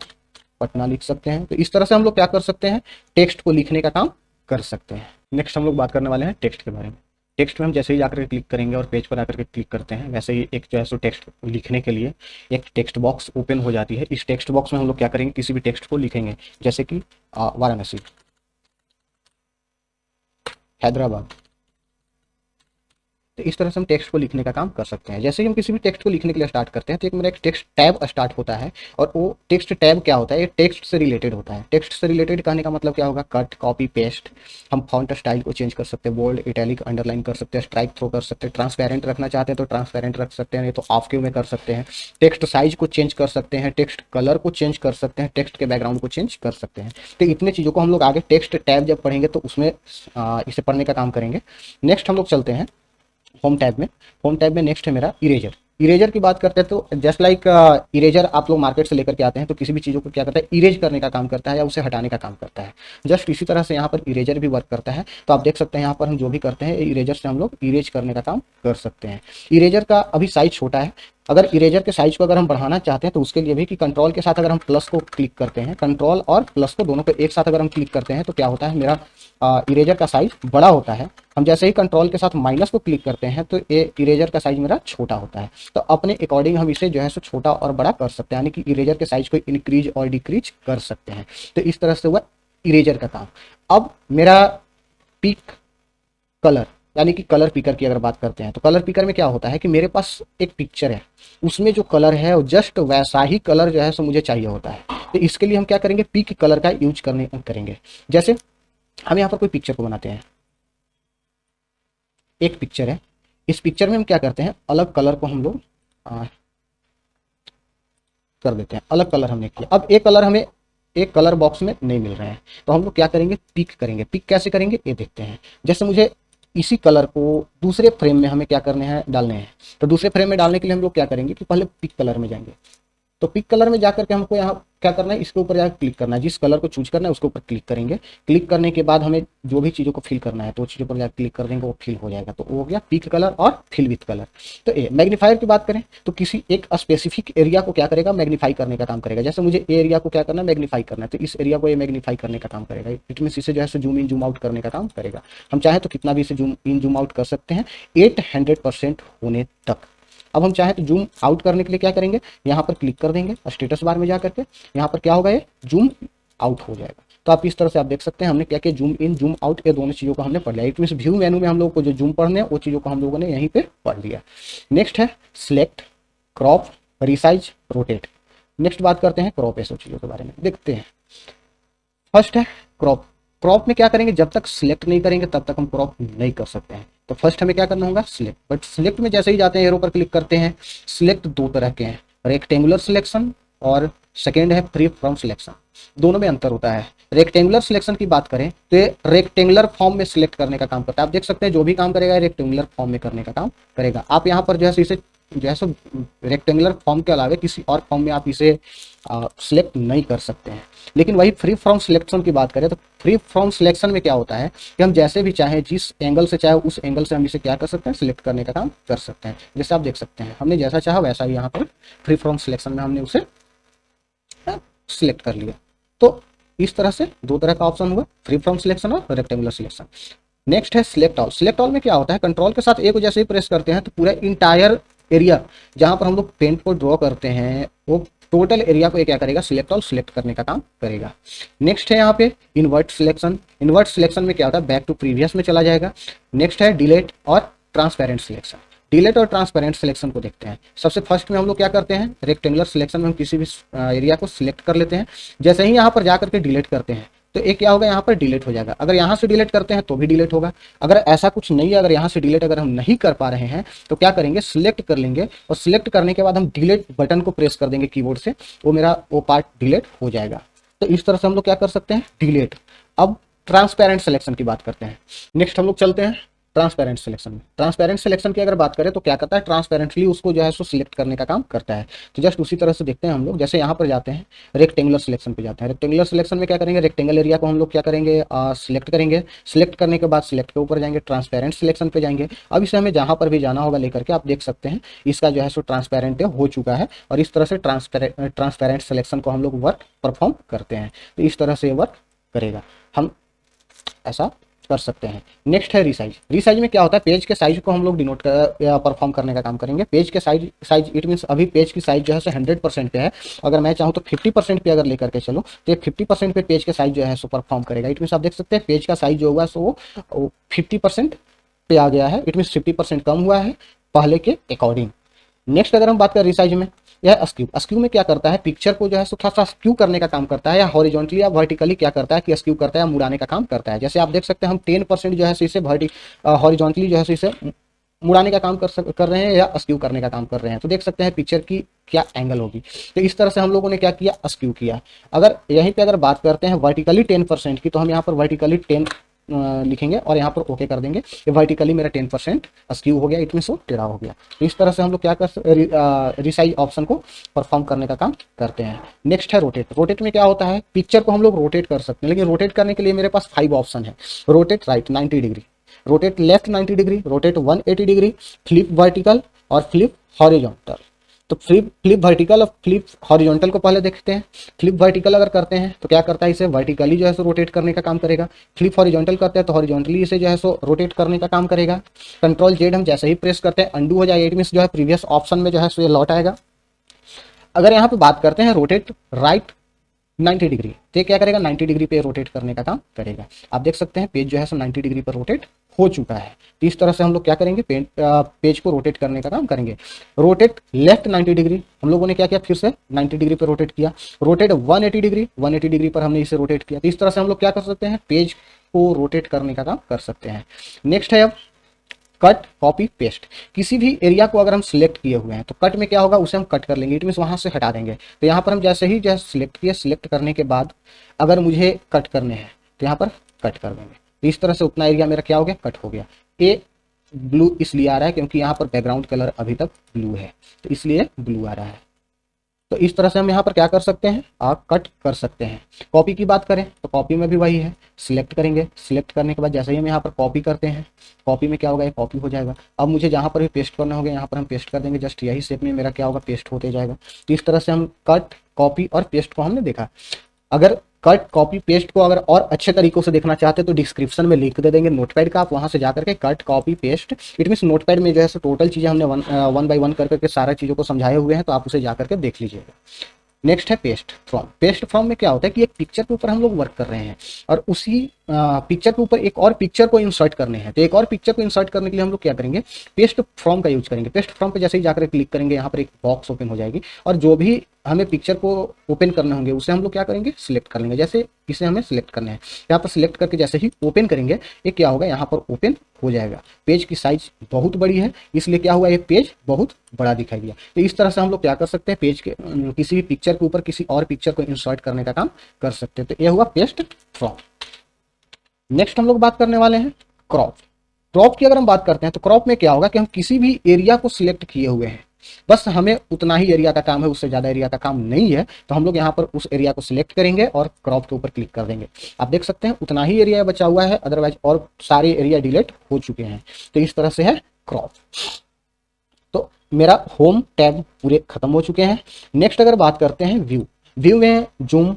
पटना लिख सकते हैं। तो इस तरह से हम लोग क्या कर सकते हैं, टेक्स्ट को लिखने का काम कर सकते हैं। नेक्स्ट हम लोग बात करने वाले हैं टेक्स्ट के बारे में। टेक्स्ट में हम जैसे ही जाकर क्लिक करेंगे और पेज पर आकर के क्लिक करते हैं, वैसे ही एक जो है सो टेक्स्ट लिखने के लिए एक टेक्स्ट बॉक्स ओपन हो जाती है। इस टेक्स्ट बॉक्स में हम लोग क्या करेंगे, किसी भी टेक्स्ट को लिखेंगे। जैसे कि वाराणसी, हैदराबाद। तो इस तरह से हम टेक्स्ट को लिखने का काम कर सकते हैं। जैसे ही हम किसी भी टेक्स्ट को लिखने के लिए स्टार्ट करते हैं तो एक मेरा एक टेक्स्ट टैब स्टार्ट होता है, और वो टेक्स्ट टैब क्या होता है, ये टेक्स्ट से रिलेटेड होता है। टेक्स्ट से रिलेटेड कहने का मतलब क्या होगा, कट, कॉपी, पेस्ट। हम फॉन्ट स्टाइल को चेंज कर सकते हैं, बोल्ड, इटैलिक, अंडरलाइन कर सकते हैं, स्ट्राइक थ्रो कर सकते हैं, ट्रांसपेरेंट रखना चाहते हैं तो ट्रांसपेरेंट रख सकते हैं, नहीं तो ऑफ क्यू में कर सकते हैं। टेक्स्ट साइज को चेंज कर सकते हैं, टेक्स्ट कलर को चेंज कर सकते हैं, टेक्स्ट के बैकग्राउंड को चेंज कर सकते हैं। तो इतने चीज़ों को हम लोग आगे टेक्स्ट टैब जब पढ़ेंगे तो उसमें इसे पढ़ने का काम करेंगे। नेक्स्ट हम लोग चलते हैं होम टैब में। होम टैब में नेक्स्ट है मेरा इरेजर। इरेजर की बात करते हैं तो जस्ट लाइक इरेजर आप लोग मार्केट से लेकर के आते हैं तो किसी भी चीज़ों को क्या करता है, इरेज करने का काम करता है या उसे हटाने का काम करता है। जस्ट इसी तरह से यहाँ पर इरेजर भी वर्क करता है। तो आप देख सकते हैं यहाँ पर हम जो भी करते हैं इरेजर से हम लोग इरेज करने का काम कर सकते हैं। इरेजर का अभी साइज छोटा है, अगर इरेजर के साइज को अगर हम बढ़ाना चाहते हैं तो उसके लिए भी कि कंट्रोल के साथ अगर हम प्लस को क्लिक करते हैं, कंट्रोल और प्लस को दोनों को एक साथ अगर हम क्लिक करते हैं तो क्या होता है, मेरा इरेजर का साइज बड़ा होता है। हम जैसे ही कंट्रोल के साथ माइनस को क्लिक करते हैं तो ये इरेजर का साइज मेरा छोटा होता है। तो अपने अकॉर्डिंग हम इसे जो है सो छोटा और बड़ा कर सकते हैं, यानी कि इरेजर के साइज को इंक्रीज और डिक्रीज कर सकते हैं। तो इस तरह से हुआ इरेजर का काम। अब मेरा पिक कलर, यानी कि कलर पिकर की अगर बात करते हैं तो कलर पिकर में क्या होता है कि मेरे पास एक पिक्चर है, उसमें जो कलर है वो जस्ट वैसा ही कलर जो है सो मुझे चाहिए होता है। तो इसके लिए हम क्या करेंगे, पिक कलर का यूज करेंगे। जैसे हम यहाँ पर कोई पिक्चर को बनाते हैं, एक पिक्चर है, इस पिक्चर में हम क्या करते हैं, अलग कलर को हम लोग कर देते हैं, अलग कलर हमने किया। अब एक कलर हमें एक कलर बॉक्स में नहीं मिल रहे हैं तो हम लोग क्या करेंगे, पिक करेंगे। पिक कैसे करेंगे ये देखते हैं। जैसे मुझे इसी कलर को दूसरे फ्रेम में हमें क्या करने हैं, डालने हैं। तो दूसरे फ्रेम में डालने के लिए हम लोग क्या करेंगे कि पहले पिक कलर में जाएंगे। तो पिक कलर में जाकर के हमको यहाँ क्या करना है, इसके ऊपर जाकर क्लिक करना है, जिस कलर को चूज करना है उसके ऊपर क्लिक करेंगे। क्लिक करने के बाद हमें जो भी चीज़ों को फिल करना है तो वो चीज़ों पर जाकर क्लिक कर देंगे, वो फिल हो जाएगा। तो वो हो गया पिक कलर और फिल विथ कलर। तो ये मैग्नीफायर की बात करें तो किसी एक स्पेसिफिक एरिया को क्या करेगा, मैग्नीफाई करने का काम करेगा। जैसे मुझे ए एरिया को क्या करना है, मैग्नीफाई करना है, तो इस एरिया को ये मैग्नीफाई करने का काम करेगा। इट मीन इसे जो है जूम इन जूम आउट करने का काम करेगा। हम चाहें तो कितना भी इसे जूम इन जूम आउट कर सकते हैं 800% होने तक। अब हम चाहें तो जूम आउट करने के लिए क्या करेंगे, यहाँ पर क्लिक कर देंगे और स्टेटस बार में जा करके यहाँ पर क्या होगा, ये जूम आउट हो जाएगा। तो आप इस तरह से आप देख सकते हैं हमने क्या किया, जूम इन जूम आउट ये दोनों चीज़ों को हमने पढ़ लिया। इट मीन व्यू मेनू में हम लोग को जो जूम पढ़ने हैं वो चीज़ों को हम लोगों ने यहीं पे पढ़ लिया। नेक्स्ट है select, crop, resize, rotate. Next बात करते हैं क्रॉप, ऐसे चीज़ों के बारे में देखते हैं। फर्स्ट है क्रॉप। क्रॉप में क्या करेंगे, जब तक सिलेक्ट नहीं करेंगे तब तक हम क्रॉप नहीं कर सकते हैं। तो फर्स्ट हमें क्या करना होगा, सिलेक्ट। बट सिलेक्ट में जैसे ही जाते हैं एरो पर क्लिक करते हैं, सिलेक्ट दो तरह के हैं, रेक्टेंगुलर सिलेक्शन और सेकेंड है फ्री फ्रॉम सिलेक्शन। दोनों में अंतर होता है। रेक्टेंगुलर सिलेक्शन की बात करें तो ये रेक्टेंगुलर फॉर्म में सिलेक्ट करने का काम करता है। आप देख सकते हैं जो भी काम करेगा रेक्टेंगुलर फॉर्म में करने का काम करेगा। आप यहाँ पर जो है इसे जो है रेक्टेंगुलर फॉर्म के अलावा किसी और फॉर्म में आप इसे सिलेक्ट नहीं कर सकते हैं। लेकिन वही फ्री फ्रॉम सिलेक्शन की बात करें तो फ्री फ्रॉम सिलेक्शन में क्या होता है कि हम जैसे भी चाहें, जिस एंगल से चाहे उस एंगल से हम इसे क्या कर सकते हैं, सिलेक्ट करने का काम कर सकते हैं। जैसे आप देख सकते हैं हमने जैसा चाहा वैसा ही यहाँ पर फ्री फ्रॉम सिलेक्शन में हमने उसे सिलेक्ट कर लिया। तो इस तरह से दो तरह का ऑप्शन हुआ, फ्री फ्रॉम सिलेक्शन और रेक्टेंगुलर सिलेक्शन। नेक्स्ट है सिलेक्ट ऑल। सिलेक्ट ऑल में क्या होता है, कंट्रोल के साथ ए को जैसे ही प्रेस करते हैं तो पूरा इंटायर एरिया जहां पर हम लोग पेंट को ड्रॉ करते हैं वो टोटल एरिया को क्या करेगा, सिलेक्ट ऑल सिलेक्ट करने का काम करेगा। नेक्स्ट है यहाँ पे इन्वर्ट सिलेक्शन। इन्वर्ट सिलेक्शन में क्या होता है, बैक टू प्रीवियस में चला जाएगा। नेक्स्ट है डिलीट और ट्रांसपेरेंट सिलेक्शन। डिलीट और ट्रांसपेरेंट सिलेक्शन को देखते हैं। सबसे फर्स्ट में हम लोग क्या करते हैं, रेक्टेंगुलर सिलेक्शन में हम किसी भी एरिया को सिलेक्ट कर लेते हैं। जैसे ही यहाँ पर जाकर के डिलीट करते हैं तो एक क्या होगा, यहाँ पर डिलीट हो जाएगा। अगर यहाँ से डिलीट करते हैं तो भी डिलीट होगा। अगर ऐसा कुछ नहीं है, अगर यहाँ से डिलीट अगर हम नहीं कर पा रहे हैं तो क्या करेंगे, सिलेक्ट कर लेंगे और सिलेक्ट करने के बाद हम डिलीट बटन को प्रेस कर देंगे कीबोर्ड से, वो मेरा वो पार्ट डिलीट हो जाएगा। तो इस तरह से हम लोग क्या कर सकते हैं, डिलीट। अब ट्रांसपेरेंट सिलेक्शन की बात करते हैं। नेक्स्ट हम लोग चलते हैं ट्रांसपेरेंट सिलेक्शन में। ट्रांसपेरेंट सिलेक्शन की अगर बात करें तो क्या करता है, ट्रांसपेरेंटली उसको जो है सो सिलेक्ट करने का काम करता है। तो जस्ट उसी तरह से देखते हैं हम लोग। जैसे यहाँ पर जाते हैं रेक्टेंगुलर सिलेक्शन पे जाते हैं। रेक्टेंगुलर सिलेक्शन में क्या करेंगे, रेक्टेंगल एरिया को हम लोग क्या करेंगे, सिलेक्ट करेंगे। सिलेक्ट करने के बाद सिलेक्ट के ऊपर जाएंगे, ट्रांसपेरेंट सिलेक्शन पे जाएंगे। अब इसे हमें जहाँ पर भी जाना होगा लेकर के आप देख सकते हैं इसका जो है सो ट्रांसपेरेंट हो चुका है। और इस तरह से ट्रांसपेरेंट सिलेक्शन को हम लोग वर्क परफॉर्म करते हैं। तो इस तरह से वर्क करेगा, हम ऐसा कर सकते हैं। नेक्स्ट है रिसाइज। रिसाइज में क्या होता है, पेज के साइज को हम लोग डिनोट या परफॉर्म करने का काम करेंगे। पेज के साइज इट मीन्स अभी पेज की साइज जो है 100% पे है। अगर मैं चाहूँ तो 50% पे अगर लेकर के चलो तो 50% पे पेज के साइज जो है सो परफॉर्म करेगा। इट मीन्स आप देख सकते हैं पेज का साइज जो होगा सो वो 50% पे आ गया है। इट मीन्स 50% कम हुआ है पहले के अकॉर्डिंग। नेक्स्ट अगर हम बात करें रिसाइज में, यह अस्क्यू। अस्क्यू में क्या करता है, पिक्चर को जो है थोड़ा सा स्क्यू करने का काम करता है, या हॉरिजॉन्टली या वर्टिकली क्या करता है कि अस्क्यू करता है, मुड़ाने का काम करता है। जैसे आप देख सकते हैं हम 10% जो है इसे हॉरिजॉन्टली जो है इसे मुड़ाने का काम कर रहे हैं या अस्क्यू करने का काम कर रहे हैं। तो देख सकते हैं पिक्चर की क्या एंगल होगी। तो इस तरह से हम लोगों ने क्या किया, अस्क्यू किया। अगर यहीं पे अगर बात करते हैं वर्टिकली 10% की, तो हम यहाँ पर वर्टिकली 10 लिखेंगे और यहाँ पर ओके कर देंगे। ये वर्टिकली मेरा 10% अस्क्यू हो गया, इट मीन्स वो टेढ़ा हो गया। तो इस तरह से हम लोग क्या कर रिसाइज ऑप्शन को परफॉर्म करने का काम करते हैं। नेक्स्ट है रोटेट। रोटेट में क्या होता है, पिक्चर को हम लोग रोटेट कर सकते हैं, लेकिन रोटेट करने के लिए मेरे पास 5 ऑप्शन है। Rotate right 90 degree, rotate left 90 degree, rotate 180 degree, flip vertical और फ्लिप हॉरिजॉन्टल। तो फ्लिप वर्टिकल और फ्लिप हॉरिजॉन्टल को पहले देखते हैं। फ्लिप वर्टिकल अगर करते हैं तो क्या करता है, इसे वर्टिकली जो है सो रोटेट करने का काम करेगा। फ्लिप हॉरिजॉन्टल करते हैं तो हॉरिजॉन्टली इसे जो है सो रोटेट करने का काम करेगा। कंट्रोल जेड हम जैसे ही प्रेस करते हैं अंडू हो जाएगा, इट मीन्स जो है प्रीवियस ऑप्शन में जो है सो ये लौट आएगा। अगर यहाँ पे बात करते हैं रोटेट राइट 90 डिग्री, तो क्या करेगा, 90 डिग्री पे रोटेट करने का काम करेगा। आप देख सकते हैं पेज जो है सो 90 डिग्री पर रोटेट हो चुका है। तो इस तरह से हम लोग क्या करेंगे, पेज को रोटेट करने का काम करेंगे। रोटेट लेफ्ट 90 डिग्री, हम लोगों ने क्या किया, फिर से 90 डिग्री पर रोटेट किया। रोटेट 180 डिग्री, 180 डिग्री पर हमने इसे रोटेट किया। तो इस तरह से हम लोग क्या कर सकते हैं, पेज को रोटेट करने का काम कर सकते हैं। नेक्स्ट है अब कट कॉपी पेस्ट। किसी भी एरिया को अगर हम सिलेक्ट किए हुए हैं तो कट में क्या होगा, उसे हम कट कर लेंगे, इट मीन्स वहां से हटा देंगे। तो यहाँ पर हम जैसे ही जो सिलेक्ट किए, सिलेक्ट करने के बाद अगर मुझे कट करने हैं तो यहाँ पर कट कर देंगे। तो इस तरह से उतना एरिया मेरा क्या हो गया, कट हो गया। ए ब्लू इसलिए आ रहा है क्योंकि यहाँ पर बैकग्राउंड कलर अभी तक ब्लू है, तो इसलिए ब्लू आ रहा है। तो इस तरह से हम यहाँ पर क्या कर सकते हैं, कट कर सकते हैं। कॉपी की बात करें तो कॉपी में भी वही है, सिलेक्ट करेंगे, सिलेक्ट करने के बाद जैसे ही हम यहाँ पर कॉपी करते हैं, कॉपी में क्या होगा, ये कॉपी हो जाएगा। अब मुझे जहाँ पर भी पेस्ट करना होगा यहाँ पर हम पेस्ट कर देंगे, जस्ट यही शेप में मेरा क्या होगा, पेस्ट होते जाएगा। तो इस तरह से हम कट कॉपी और पेस्ट को हमने देखा। अगर कट कॉपी पेस्ट को अगर और अच्छे तरीकों से देखना चाहते हैं तो डिस्क्रिप्शन में लिंक दे देंगे नोटपैड का, आप वहां से जाकर के cut copy paste, it means notepad में जो है टोटल चीज़ें हमने वन बाय वन कर करके सारा चीज़ों को समझाए हुए हैं, तो आप उसे जाकर के देख लीजिएगा। नेक्स्ट है पेस्ट फ्रॉम। पेस्ट फ्रॉम में क्या होता है कि एक पिक्चर के ऊपर हम लोग वर्क कर रहे हैं और उसी पिक्चर के ऊपर एक और पिक्चर को इंसर्ट करने हैं। तो एक और पिक्चर को इंसर्ट करने के लिए हम लोग क्या करेंगे, पेस्ट फ्रॉम का यूज करेंगे। पेस्ट फ्रॉम पे जैसे ही जाकर क्लिक करेंगे, यहाँ पर एक बॉक्स ओपन हो जाएगी और जो भी हमें पिक्चर को ओपन करने होंगे उसे हम लोग क्या करेंगे, सिलेक्ट कर लेंगे। जैसे इसे हमें सिलेक्ट करना है, यहाँ पर सिलेक्ट करके जैसे ही ओपन करेंगे, ये क्या होगा, यहाँ पर ओपन हो जाएगा। पेज की साइज बहुत बड़ी है इसलिए क्या हुआ, ये पेज बहुत बड़ा दिखाई दिया। तो इस तरह से हम लोग क्या कर सकते हैं, पेज के किसी भी पिक्चर के ऊपर किसी और पिक्चर को इंसर्ट करने का काम कर सकते हैं। तो ये हुआ पेस्ट फ्रॉम। नेक्स्ट हम लोग बात करने वाले हैं क्रॉप। क्रॉप की अगर हम बात करते हैं तो क्रॉप में क्या होगा कि हम किसी भी एरिया को सिलेक्ट किए हुए हैं, बस हमें उतना ही एरिया का काम है, उससे ज्यादा एरिया का काम नहीं है, तो हम लोग यहाँ पर उस एरिया को सिलेक्ट करेंगे और क्रॉप के ऊपर क्लिक कर देंगे। आप देख सकते हैं उतना ही एरिया बचा हुआ है, अदरवाइज और सारे एरिया डिलीट हो चुके हैं। तो इस तरह से है क्रॉप। तो मेरा होम टैब पूरे खत्म हो चुके हैं। नेक्स्ट अगर बात करते हैं व्यू। व्यू में जूम,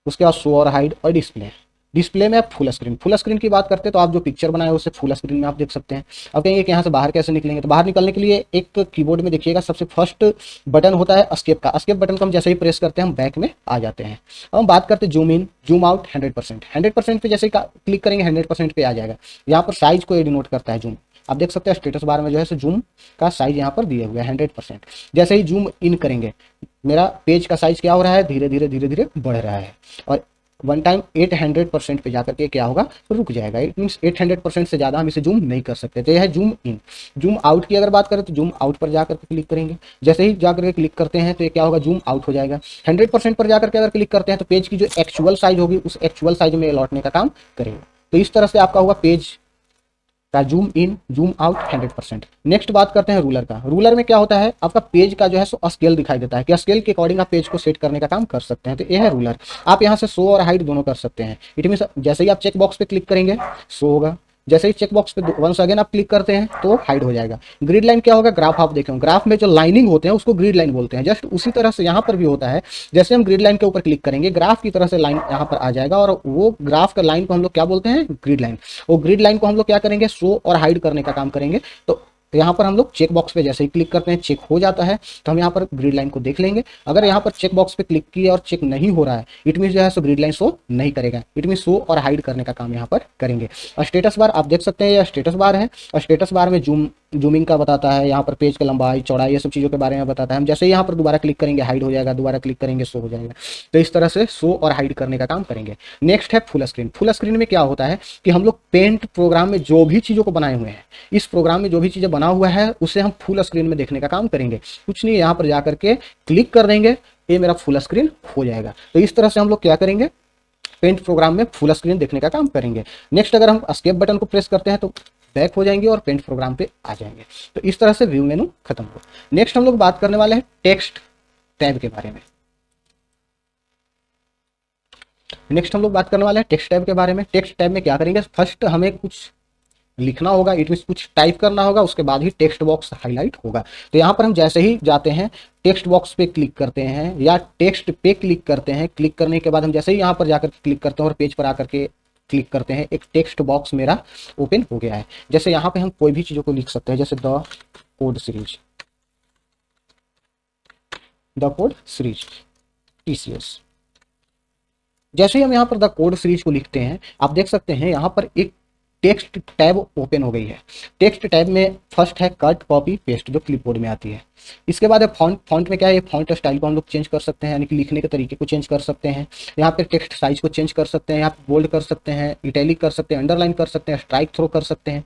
उसके बाद शो और हाइड और डिस्प्ले। डिस्प्ले में आप फुल स्क्रीन, फुल स्क्रीन की बात करते हैं तो आप जो पिक्चर बनाए उसे फुल स्क्रीन में आप देख सकते हैं। अब कहेंगे कि यहाँ से बाहर कैसे निकलेंगे, तो बाहर निकलने के लिए एक कीबोर्ड में देखिएगा सबसे फर्स्ट बटन होता है एस्केप का। एस्केप बटन को हम जैसे ही प्रेस करते हैं हम बैक में आ जाते हैं। अब हम बात करते हैं जूम इन जूम आउट 100%। 100% पे जैसे ही क्लिक करेंगे 100% पे आ जाएगा। यहाँ पर साइज को डिनोट करता है जूम। आप देख सकते हैं स्टेटस बार में जो है जूम का साइज यहाँ पर दिया हुआ है 100%। जैसे ही जूम इन करेंगे मेरा पेज का साइज क्या हो रहा है, धीरे धीरे धीरे धीरे बढ़ रहा है और वन टाइम 800% पे जाकर के क्या होगा, तो रुक जाएगा। इट मीन्स 800% से ज़्यादा हम इसे जूम नहीं कर सकते। तो यह है जूम इन। जूम आउट की अगर बात करें तो जूम आउट पर जाकर के क्लिक करेंगे, जैसे ही जाकर के क्लिक करते हैं तो ये क्या होगा, जूम आउट हो जाएगा। 100% पर जाकर के अगर क्लिक करते हैं तो पेज की जो एक्चुअल साइज होगी उस एक्चुअल साइज में लौटने का काम करेगा। तो इस तरह से आपका होगा पेज का zoom in zoom out 100%। Next बात करते हैं रूलर का। रूलर में क्या होता है, आपका पेज का जो है सो स्केल दिखाई देता है कि स्केल के अकॉर्डिंग आप पेज को सेट करने का काम कर सकते हैं। तो ये है रूलर। आप यहाँ से शो और हाइड दोनों कर सकते हैं। इट मीन जैसे ही आप चेक बॉक्स पे क्लिक करेंगे शो होगा, जैसे ही चेक बॉक्स पे वंस अगेन आप क्लिक करते हैं तो हाइड हो जाएगा। ग्रिड लाइन क्या होगा, ग्राफ आप देखें, ग्राफ में जो लाइनिंग होते हैं उसको ग्रिड लाइन बोलते हैं। जस्ट उसी तरह से यहाँ पर भी होता है, जैसे हम ग्रिड लाइन के ऊपर क्लिक करेंगे ग्राफ की तरह से लाइन यहाँ पर आ जाएगा और वो ग्राफ का लाइन को हम लोग क्या बोलते हैं, ग्रिड लाइन। वो ग्रिड लाइन को हम लोग क्या करेंगे, शो और हाइड करने का काम करेंगे। तो यहाँ पर हम लोग चेक बॉक्स पे जैसे ही क्लिक करते हैं चेक हो जाता है, तो हम यहाँ पर ग्रिड लाइन को देख लेंगे। अगर यहाँ पर चेक बॉक्स पे क्लिक किया और चेक नहीं हो रहा है, इट मीन जो है सो ग्रिड लाइन शो नहीं करेगा। इट मीन शो और हाइड करने का काम यहाँ पर करेंगे। और स्टेटस बार आप देख सकते हैं, यह स्टेटस बार है और स्टेटस बार में जूमिंग का बताता है, यहाँ पर पेज का लंबाई चौड़ाई ये सब चीज़ों के बारे में बताता है। हम जैसे ही यहाँ पर दोबारा क्लिक करेंगे हाइड हो जाएगा, दोबारा क्लिक करेंगे शो हो जाएगा। तो इस तरह से शो और हाइड करने का काम करेंगे। नेक्स्ट है फुल स्क्रीन। फुल स्क्रीन में क्या होता है कि हम लोग पेंट प्रोग्राम में जो भी चीज़ों को बनाए हुए हैं, इस प्रोग्राम में जो भी चीज़ें बना हुआ है उसे हम फुल स्क्रीन में देखने का काम करेंगे। कुछ नहीं, यहाँ पर जाकर के क्लिक कर देंगे, ये मेरा फुल स्क्रीन हो जाएगा। तो इस तरह से हम लोग क्या करेंगे, पेंट प्रोग्राम में फुल स्क्रीन देखने का काम करेंगे। नेक्स्ट अगर हम एस्केप बटन को प्रेस करते हैं तो बैक हो जाएंगे और पेंट प्रोग्राम पे आ जाएंगे। तो इस तरह से व्यू मेनू खत्म हो। नेक्स्ट हम लोग बात करने वाले हैं टेक्स्ट टैब के बारे में। नेक्स्ट हम लोग बात करने वाले हैं टेक्स्ट टैब के बारे में। टेक्स्ट टैब में क्या करेंगे, फर्स्ट हमें कुछ लिखना होगा, इट मीन कुछ टाइप करना होगा, उसके बाद ही टेक्स्ट बॉक्स हाईलाइट होगा। तो यहाँ पर हम जैसे ही जाते हैं टेक्स्ट बॉक्स पे क्लिक करते हैं या टेक्स्ट पे क्लिक करते हैं, क्लिक करने के बाद हम जैसे ही यहाँ पर जाकर क्लिक करते हैं और पेज पर आकर के क्लिक करते हैं, एक टेक्स्ट बॉक्स मेरा ओपन हो गया है। जैसे यहाँ पे हम कोई भी चीज़ों को लिख सकते हैं, जैसे द कोड सीरीज TCS। जैसे ही हम यहाँ पर द कोड सीरीज को लिखते हैं, आप देख सकते हैं यहाँ पर एक टेक्स्ट टैब ओपन हो गई है। टेक्स्ट टैब में फर्स्ट है कट कॉपी पेस्ट जो क्लिपबोर्ड में आती है। इसके बाद है फॉन्ट। फॉन्ट में क्या है, ये फॉन्ट स्टाइल को हम लोग चेंज कर सकते हैं, यानी कि लिखने के तरीके को चेंज कर सकते हैं। यहाँ पे टेक्स्ट साइज को चेंज कर सकते हैं, यहाँ पे बोल्ड कर सकते हैं, इटैलिक कर सकते हैं, अंडरलाइन कर सकते हैं, स्ट्राइक थ्रो कर सकते हैं।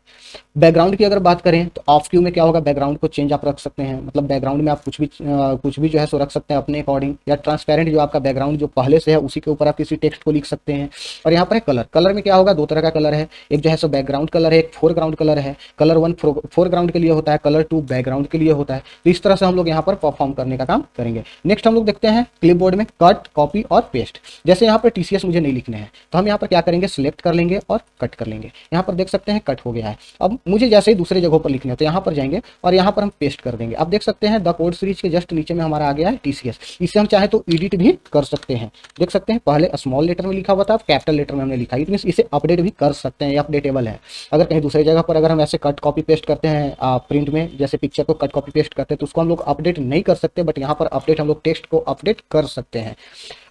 बैकग्राउंड की अगर बात करें तो ऑफ क्यू में क्या होगा, बैकग्राउंड को चेंज आप रख सकते हैं, मतलब बैकग्राउंड में आप कुछ भी जो है सो रख सकते हैं अपने अकॉर्डिंग, या ट्रांसपेरेंट जो आपका बैकग्राउंड जो पहले से है उसी के ऊपर आप किसी टेक्स्ट को लिख सकते हैं। और यहाँ पर है कलर। कलर में क्या होगा, दो तरह का कलर है, एक जो है सो बैकग्राउंड कलर है, एक फोरग्राउंड कलर है। कलर 1 फोरग्राउंड के लिए होता है, कलर 2 बैकग्राउंड के लिए होता है। तो इस तरह से हम लोग यहाँ पर परफॉर्म करने का काम करेंगे। नेक्स्ट हम लोग देखते हैं क्लिपबोर्ड में कट कॉपी और पेस्ट। जैसे यहाँ पर TCS मुझे नहीं लिखने हैं तो हम यहाँ पर क्या करेंगे, सिलेक्ट कर लेंगे और कट कर लेंगे। यहाँ पर देख सकते हैं कट हो गया है। अब मुझे जैसे ही दूसरे जगहों पर लिखने हैं तो यहाँ पर जाएंगे और यहाँ पर हम पेस्ट कर देंगे। आप देख सकते हैं द कोड सीरीज के जस्ट नीचे में हमारा आ गया है TCS। इसे हम चाहे तो एडिट भी कर सकते हैं। देख सकते हैं पहले स्मॉल लेटर में लिखा हुआ था, अब कैपिटल लेटर में हमने लिखा है। इट मीन इसे अपडेट भी कर सकते हैं, अपडेटेबल है। अगर कहीं दूसरी जगह पर अगर हम ऐसे कट कॉपी पेस्ट करते हैं प्रिंट में, जैसे पिक्चर को कट कॉपी पेस्ट करते हैं, तो उसको हम लोग अपडेट नहीं कर सकते, बट यहाँ पर अपडेट हम लोग टेक्स्ट को अपडेट कर सकते हैं।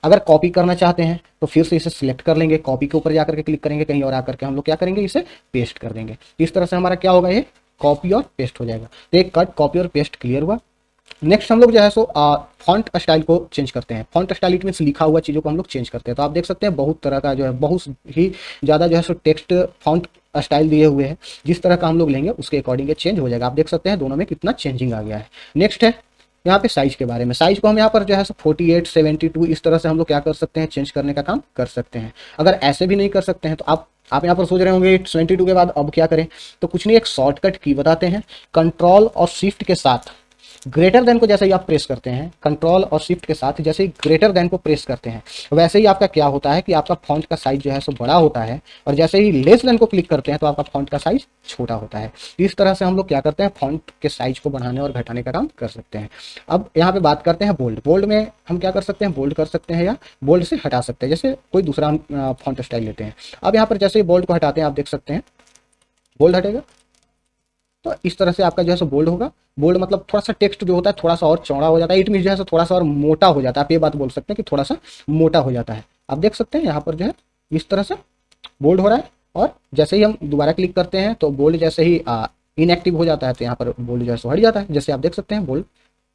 अगर कॉपी करना चाहते हैं तो फिर से इसे सिलेक्ट कर लेंगे, कॉपी के ऊपर जाकर के क्लिक करेंगे, कहीं और आकर के हम लोग क्या करेंगे, इसे पेस्ट कर देंगे। इस तरह से हमारा क्या होगा, ये कॉपी और पेस्ट हो जाएगा। तो एक कट कॉपी और पेस्ट क्लियर हुआ। नेक्स्ट हम लोग जो है सो फॉन्ट स्टाइल को चेंज करते हैं। फॉन्ट स्टाइल इट मीन्स लिखा हुआ चीज़ों को हम लोग चेंज करते हैं। तो आप देख सकते हैं बहुत तरह का जो है, बहुत ही ज़्यादा जो है सो टेक्स्ट फॉन्ट स्टाइल दिए हुए हैं। जिस तरह का हम लोग लेंगे उसके अकॉर्डिंग चेंज हो जाएगा। आप देख सकते हैं दोनों में कितना चेंजिंग आ गया है। नेक्स्ट है यहाँ पे साइज के बारे में। साइज को हम यहाँ पर जो है 48, 72 इस तरह से हम लोग क्या कर सकते हैं, चेंज करने का काम कर सकते हैं। अगर ऐसे भी नहीं कर सकते हैं तो आप यहाँ पर सोच रहे होंगे 72 के बाद अब क्या करें, तो कुछ नहीं, एक शॉर्टकट की बताते हैं। कंट्रोल और शिफ्ट के साथ ग्रेटर देन को जैसे ही आप प्रेस करते हैं, कंट्रोल और शिफ्ट के साथ जैसे ही ग्रेटर देन को प्रेस करते हैं, वैसे ही आपका क्या होता है कि आपका फॉन्ट का साइज जो है सो बड़ा होता है, और जैसे ही लेस देन को क्लिक करते हैं तो आपका फॉन्ट का साइज छोटा होता है। इस तरह से हम लोग क्या करते हैं, फॉन्ट के साइज को बढ़ाने और घटाने का काम कर सकते हैं। अब यहाँ पे बात करते हैं बोल्ड। बोल्ड में हम क्या कर सकते हैं, बोल्ड कर सकते हैं या बोल्ड से हटा सकते हैं। जैसे कोई दूसरा हम फॉन्ट स्टाइल लेते हैं। अब यहाँ पर जैसे ही बोल्ड को हटाते हैं, आप देख सकते हैं बोल्ड हटेगा तो इस तरह से आपका जो है सो बोल्ड होगा। बोल्ड मतलब थोड़ा सा टेक्स्ट जो होता है थोड़ा सा और चौड़ा हो जाता है। इट मीन जो है सो थोड़ा सा और मोटा हो जाता है। आप ये बात बोल सकते हैं कि थोड़ा सा मोटा हो जाता है। आप देख सकते हैं यहाँ पर जो है इस तरह से बोल्ड हो रहा है। और जैसे ही हम दोबारा क्लिक करते हैं तो बोल्ड जैसे ही इनएक्टिव हो जाता है तो यहाँ पर बोल्ड जो है सो हट जाता है। जैसे आप देख सकते हैं बोल्ड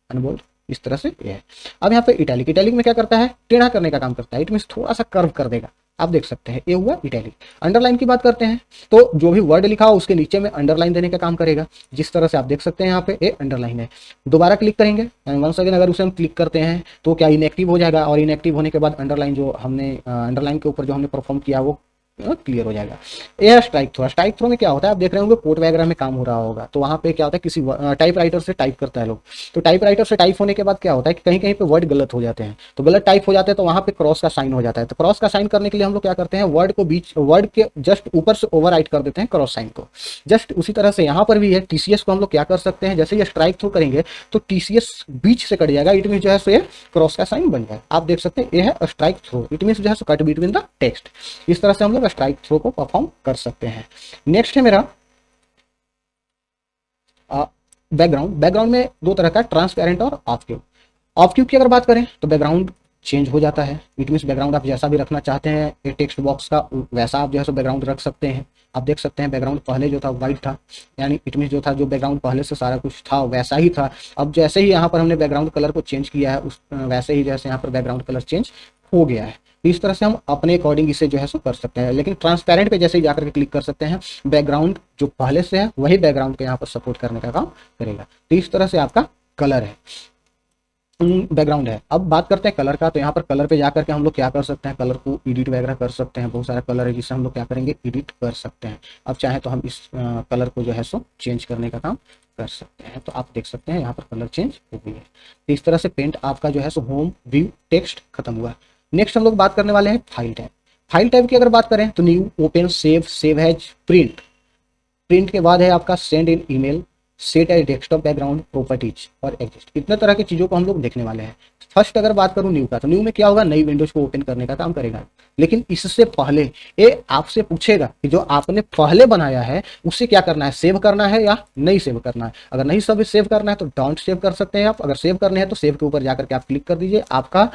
अनबोल्ड इस तरह से ये है। अब यहाँ पे इटैलिक। इटैलिक में क्या करता है, टेढ़ा करने का काम करता है। इट मीन थोड़ा सा कर्व कर देगा। आप देख सकते हैं ये हुआ इटैलिक। अंडरलाइन की बात करते हैं तो जो भी वर्ड लिखा हो उसके नीचे में अंडरलाइन देने का काम करेगा। जिस तरह से आप देख सकते हैं यहाँ पे ये अंडरलाइन है। दोबारा क्लिक करेंगे वंस अगेन अगर उसे हम क्लिक करते हैं तो क्या इनएक्टिव हो जाएगा, और इनएक्टिव होने के बाद अंडरलाइन जो हमने अंडरलाइन के ऊपर जो हमने परफॉर्म किया वो क्लियर हो जाएगा। यह स्ट्राइक थ्रो। स्ट्राइक थ्रो में क्या होता है, आप देख रहे होंगे कोड वगैरह में काम हो रहा होगा तो वहाँ पे क्या होता है, किसी टाइप राइटर से टाइप करता है लोग, तो टाइप राइटर से टाइप होने के बाद क्या होता है कि कहीं कहीं पे वर्ड गलत हो जाते हैं। तो गलत टाइप हो जाते हैं तो वहाँ पे क्रॉस का साइन हो जाता है। तो क्रॉस का साइन करने के लिए हम लोग क्या करते हैं, वर्ड के जस्ट ऊपर से ओवर राइट कर देते हैं क्रॉस साइन को। जस्ट उसी तरह से यहाँ पर भी है। TCS को हम लोग क्या कर सकते हैं, जैसे ये स्ट्राइक थ्रो करेंगे तो TCS बीच से कट जाएगा। इट मीन जो है सो ये क्रॉस का साइन बन जाएगा। आप देख सकते हैं ये है स्ट्राइक थ्रो। इट मीन जो है so cut between the text. इस तरह से हम लोग स्ट्राइक थ्रो को परफॉर्म कर सकते हैं। नेक्स्ट है मेरा बैकग्राउंड। बैकग्राउंड में दो तरह का, ट्रांसपेरेंट और ऑफ क्यूब। ऑफ क्यूब की अगर बात करें तो बैकग्राउंड चेंज हो जाता है। इट मीन्स बैकग्राउंड आप जैसा भी रखना चाहते हैं टेक्स्ट बॉक्स का वैसा आप जो है सो बैकग्राउंड रख सकते हैं। आप देख सकते हैं बैकग्राउंड पहले जो था वाइट था, यानी इट मीन्स जो था जो बैकग्राउंड पहले से सारा कुछ था वैसा ही था। अब जैसे ही यहाँ पर हमने बैकग्राउंड कलर को चेंज किया है उस वैसे ही जैसे यहाँ पर बैकग्राउंड कलर चेंज हो गया है। इस तरह से हम अपने अकॉर्डिंग इसे जो है सो कर सकते हैं। लेकिन ट्रांसपेरेंट पे जैसे ही जाकर के क्लिक कर सकते हैं, बैकग्राउंड जो पहले से है वही बैकग्राउंड को यहाँ पर सपोर्ट करने का काम करेगा। तो इस तरह से आपका कलर है, बैकग्राउंड है। अब बात करते हैं कलर का। तो यहाँ पर कलर पे जाकर के हम लोग क्या कर सकते हैं, कलर को एडिट वगैरह कर सकते हैं। बहुत सारा कलर है जिससे हम लोग क्या करेंगे, एडिट कर सकते हैं। अब चाहे तो हम इस कलर को जो है सो चेंज करने का काम कर सकते हैं। तो आप देख सकते हैं यहाँ पर कलर चेंज हो गई है। तो इस तरह से पेंट आपका जो है सो होम व्यू टेक्स्ट खत्म हुआ। नेक्स्ट हम लोग बात करने वाले हैं फाइल टाइप। फाइल टाइप की अगर बात करें तो new, open, save, save as, print. Print के बाद है आपका send in email, set as desktop background, properties और एग्जिस्ट। इतने तरह की चीज़ों को हम लोग देखने वाले हैं। फर्स्ट अगर बात करूं न्यू का, तो न्यू में क्या होगा, नई विंडोज को ओपन करने का काम करेगा। लेकिन इससे पहले ये आपसे पूछेगा कि जो आपने पहले बनाया है उसे क्या करना है, सेव करना है या नहीं सेव करना है। अगर नहीं सब सेव करना है तो डोंट सेव कर सकते हैं आप। अगर सेव करने हैं तो सेव के ऊपर जाकर के आप क्लिक कर दीजिए, आपका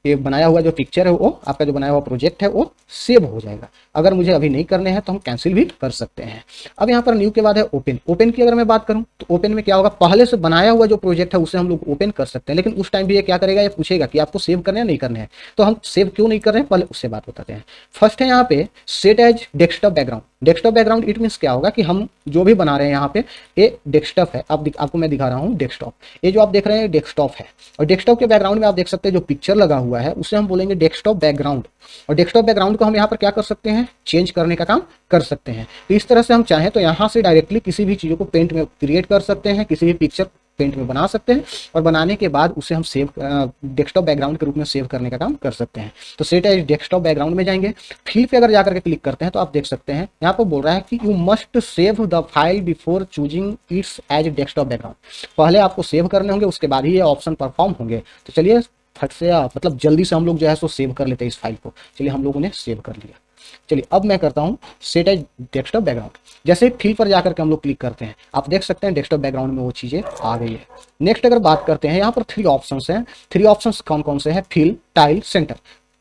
ये बनाया हुआ जो पिक्चर है वो, आपका जो बनाया हुआ प्रोजेक्ट है वो सेव हो जाएगा। अगर मुझे अभी नहीं करने हैं तो हम कैंसिल भी कर सकते हैं। अब यहाँ पर न्यू के बाद है ओपन। ओपन की अगर मैं बात करूँ तो ओपन में क्या होगा, पहले से बनाया हुआ जो प्रोजेक्ट है उसे हम लोग ओपन कर सकते हैं। लेकिन उस टाइम भी ये क्या करेगा, ये पूछेगा कि आपको सेव करने हैं नहीं करने हैं। तो हम सेव क्यों नहीं कर रहे हैं, पहले उससे बात बताते हैं। फर्स्ट है यहाँ पे set as desktop background. Desktop background it means क्या होगा कि हम जो भी बना रहे हैं यहाँ पे ये डेस्कटॉप है। आपको मैं दिखा रहा हूँ डेस्कटॉप, ये जो आप देख रहे हैं डेस्कटॉप है। और डेस्कटॉप के बैकग्राउंड में आप देख सकते हैं जो पिक्चर लगा हुआ है उसे हम बोलेंगे डेस्कटॉप बैकग्राउंड। और डेस्कटॉप बैकग्राउंड को हम यहाँ पर क्या कर सकते हैं, चेंज करने का काम कर सकते हैं। तो इस तरह से हम चाहें तो यहाँ से डायरेक्टली किसी भी चीज़ों को पेंट में क्रिएट कर सकते हैं, किसी भी पिक्चर पेंट में बना सकते हैं और बनाने के बाद उसे हम सेव डेस्कटॉप बैकग्राउंड के रूप में सेव करने का काम कर सकते हैं। तो सेट एज डेस्कटॉप बैकग्राउंड में जाएंगे, फिल पे अगर जाकर के क्लिक करते हैं तो आप देख सकते हैं यहाँ पर बोल रहा है कि you must save the file before choosing its as desktop background. पहले आपको सेव करने होंगे, उसके बाद ही ये ऑप्शन परफॉर्म होंगे। तो चलिए फट से मतलब जल्दी से हम लोग जो है सो सेव कर लेते हैं इस फाइल को। चलिए हम लोगों ने सेव कर लिया। चलिए अब मैं करता हूँ सेट एज डेस्कटॉप बैकग्राउंड। जैसे ही फिल पर जाकर के हम लोग क्लिक करते हैं आप देख सकते हैं डेस्कटॉप बैकग्राउंड में वो चीज़ें आ गई है। नेक्स्ट अगर बात करते हैं, यहाँ पर 3 ऑप्शंस हैं। 3 ऑप्शंस कौन कौन से हैं, फिल, टाइल, सेंटर।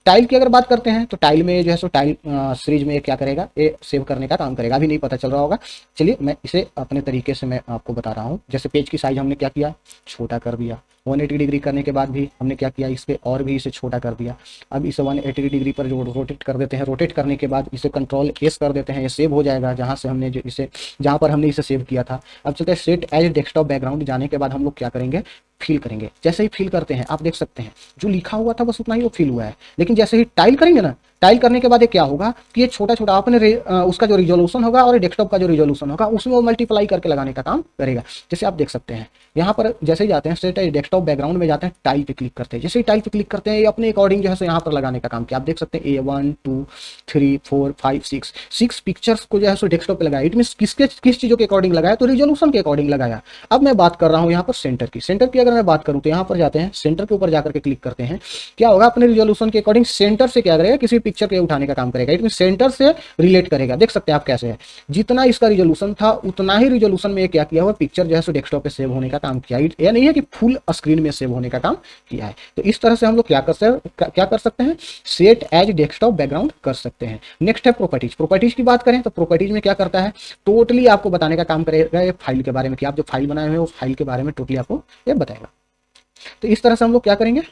टाइल की अगर बात करते हैं तो टाइल में जो है सो टाइल सीरीज में क्या करेगा, ये सेव करने का काम करेगा। अभी नहीं पता चल रहा होगा, चलिए मैं इसे अपने तरीके से मैं आपको बता रहा हूँ। जैसे पेज की साइज हमने क्या किया, छोटा कर दिया। 180 डिग्री करने के बाद भी हमने क्या किया, इस पर और भी इसे छोटा कर दिया। अब इसे 180 डिग्री पर जो रोटेट कर देते हैं, रोटेट करने के बाद इसे कंट्रोल एस कर देते हैं, ये सेव हो जाएगा जहाँ से हमने जो इसे, जहाँ पर हमने इसे सेव किया था। अब चलते हैं सेट एज डेस्कटॉप बैकग्राउंड। जाने के बाद हम लोग क्या करेंगे, फिल करेंगे। जैसे ही फिल करते हैं आप देख सकते हैं जो लिखा हुआ था बस उतना ही वो फिल हुआ है। लेकिन जैसे ही टाइल करेंगे ना, टाइल करने के बाद ये क्या होगा कि ये छोटा छोटा अपने उसका जो रिजोल्यूशन होगा और डेस्कटॉप का जो रिजोल्यूशन होगा उसमें वो मल्टीप्लाई करके लगाने का काम करेगा। जैसे आप देख सकते हैं यहाँ पर जैसे ही जाते हैं सेट डेस्कटॉप बैकग्राउंड में जाते हैं, टाइल पे क्लिक करते हैं। जैसे ही टाइल पे क्लिक करते हैं ये अपने अकॉर्डिंग जो है यहाँ पर लगाने का काम किया। आप देख सकते हैं 1 2 3 4 5 6 पिक्चर्स को जो है डेस्कटॉप पे लगाया। इट मीन किस चीज़ों के अकॉर्डिंग लगाया, तो रिजोल्यूशन के अकॉर्डिंग लगाया। अब मैं बात कर रहा हूँ यहाँ पर सेंटर की। सेंटर की अगर मैं बात करूँ तो यहाँ पर जाते हैं, सेंटर के ऊपर जाकर के क्लिक करते हैं। क्या होगा, अपने रिजोल्यूशन के अकॉर्डिंग सेंटर से क्या करेगा, किसी पिक्चर के उठाने का काम करेगा। इट मीन सेंटर से रिलेट करेगा। देख सकते हैं आप कैसे है, जितना इसका रिजोल्यूशन था उतना ही रिजोल्यूशन में क्या किया हुआ, पिक्चर जो है डेस्कटॉप पे सेव होने का काम किया। यह नहीं है कि फुल स्क्रीन में सेव होने का काम किया है। तो इस तरह से हम लोग क्या कर सकते हैं, सेट एज डेस्कटॉप बैकग्राउंड कर सकते हैं। नेक्स्ट है प्रॉपर्टीज। प्रॉपर्टीज की बात करें तो प्रॉपर्टीज में क्या करता है, टोटली आपको बताने का काम करेगा ये फाइल के बारे में, कि आप जो फाइल बनाए हुए हैं वो फाइल के बारे में टोटली आपको ये बताएगा। तो इस तरह से हम लोग क्या करेंगे,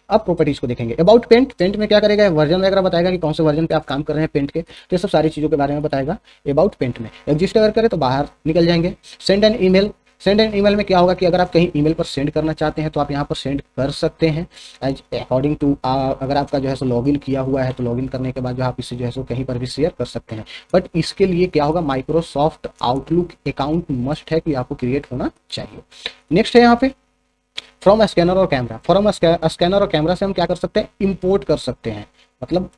अब प्रॉपर्टीज को देखेंगे। अबाउट पेंट, पेंट में क्या करेगा, वर्जन वगैरह बताएगा कि कौन से वर्जन पे आप काम कर रहे हैं पेंट के, तो ये सब सारी चीज़ों के बारे में बताएगा अबाउट पेंट में। एग्जिस्ट अगर करें तो बाहर निकल जाएंगे। Send an email. Send an email में क्या होगा कि अगर आप कहीं ईमेल पर सेंड करना चाहते हैं तो आप यहाँ पर सेंड कर सकते हैं एज अकॉर्डिंग टू, अगर आपका जो है सो लॉगिन किया हुआ है तो लॉगिन करने के बाद जो आप इसे जो है सो कहीं पर भी शेयर कर सकते हैं। बट इसके लिए क्या होगा, माइक्रोसॉफ्ट आउटलुक अकाउंट मस्ट है कि आपको क्रिएट होना चाहिए। नेक्स्ट है यहाँ पे फ्रॉम स्कैनर और कैमरा। फ्रॉम स्कैनर और कैमरा से हम क्या कर सकते हैं, इंपोर्ट कर सकते हैं। मतलब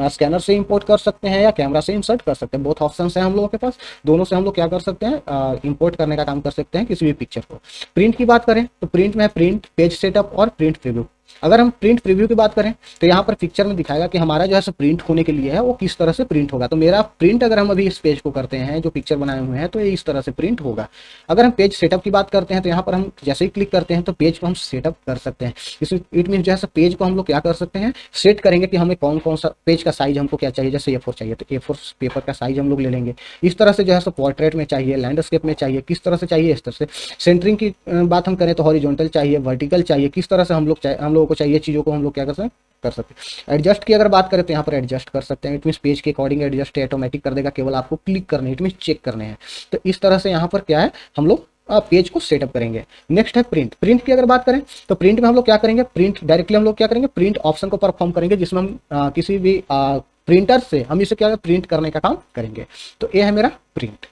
स्कैनर से इंपोर्ट कर सकते हैं या कैमरा से इंसर्ट कर सकते हैं। बोथ ऑप्शंस हैं हम लोगों के पास, दोनों से हम लोग क्या कर सकते हैं, इंपोर्ट करने का काम कर सकते हैं किसी भी पिक्चर को। प्रिंट की बात करें तो प्रिंट में प्रिंट, पेज सेटअप और प्रिंट प्रीव्यू। अगर हम प्रिंट प्रीव्यू की बात करें तो यहाँ पर पिक्चर में दिखाएगा कि हमारा जो है सो प्रिंट होने के लिए है वो किस तरह से प्रिंट होगा। तो मेरा प्रिंट अगर हम अभी इस पेज को करते हैं, जो पिक्चर बनाए हुए हैं, तो ये इस तरह से प्रिंट होगा। अगर हम पेज सेटअप की बात करते हैं तो यहाँ पर हम जैसे ही क्लिक करते हैं तो पेज को हम सेटअप कर सकते हैं। इसमें इट मीन जो है पेज को हम लोग क्या कर सकते हैं, सेट करेंगे कि हमें कौन कौन सा पेज का साइज हमको क्या चाहिए। जैसे A4 चाहिए तो A4 पेपर का साइज हम लोग ले लेंगे। इस तरह से जो है पोर्ट्रेट में चाहिए, लैंडस्केप में चाहिए, किस तरह से चाहिए इस तरह से। सेंटरिंग की बात हम करें तो हॉरिजॉन्टल चाहिए, वर्टिकल चाहिए, किस तरह से हम लोगों को चाहिए चीज़ों को हम लोग क्या कर सकते हैं। एडजस्ट की अगर बात करें तो यहाँ पर एडजस्ट कर सकते हैं। इट मीन पेज के अकॉर्डिंग एडजस्ट ऑटोमेटिक कर देगा, केवल आपको क्लिक करने, इट मीन चेक करने हैं। तो इस तरह से यहाँ पर क्या है, हम लोग पेज को सेटअप करेंगे। नेक्स्ट है प्रिंट। प्रिंट की अगर बात करें तो प्रिंट में हम लोग क्या करेंगे, प्रिंट डायरेक्टली हम लोग क्या करेंगे, प्रिंट ऑप्शन को परफॉर्म करेंगे, जिसमें हम किसी भी प्रिंटर से हम इसे क्या प्रिंट करने का काम करेंगे। तो ये है मेरा प्रिंट।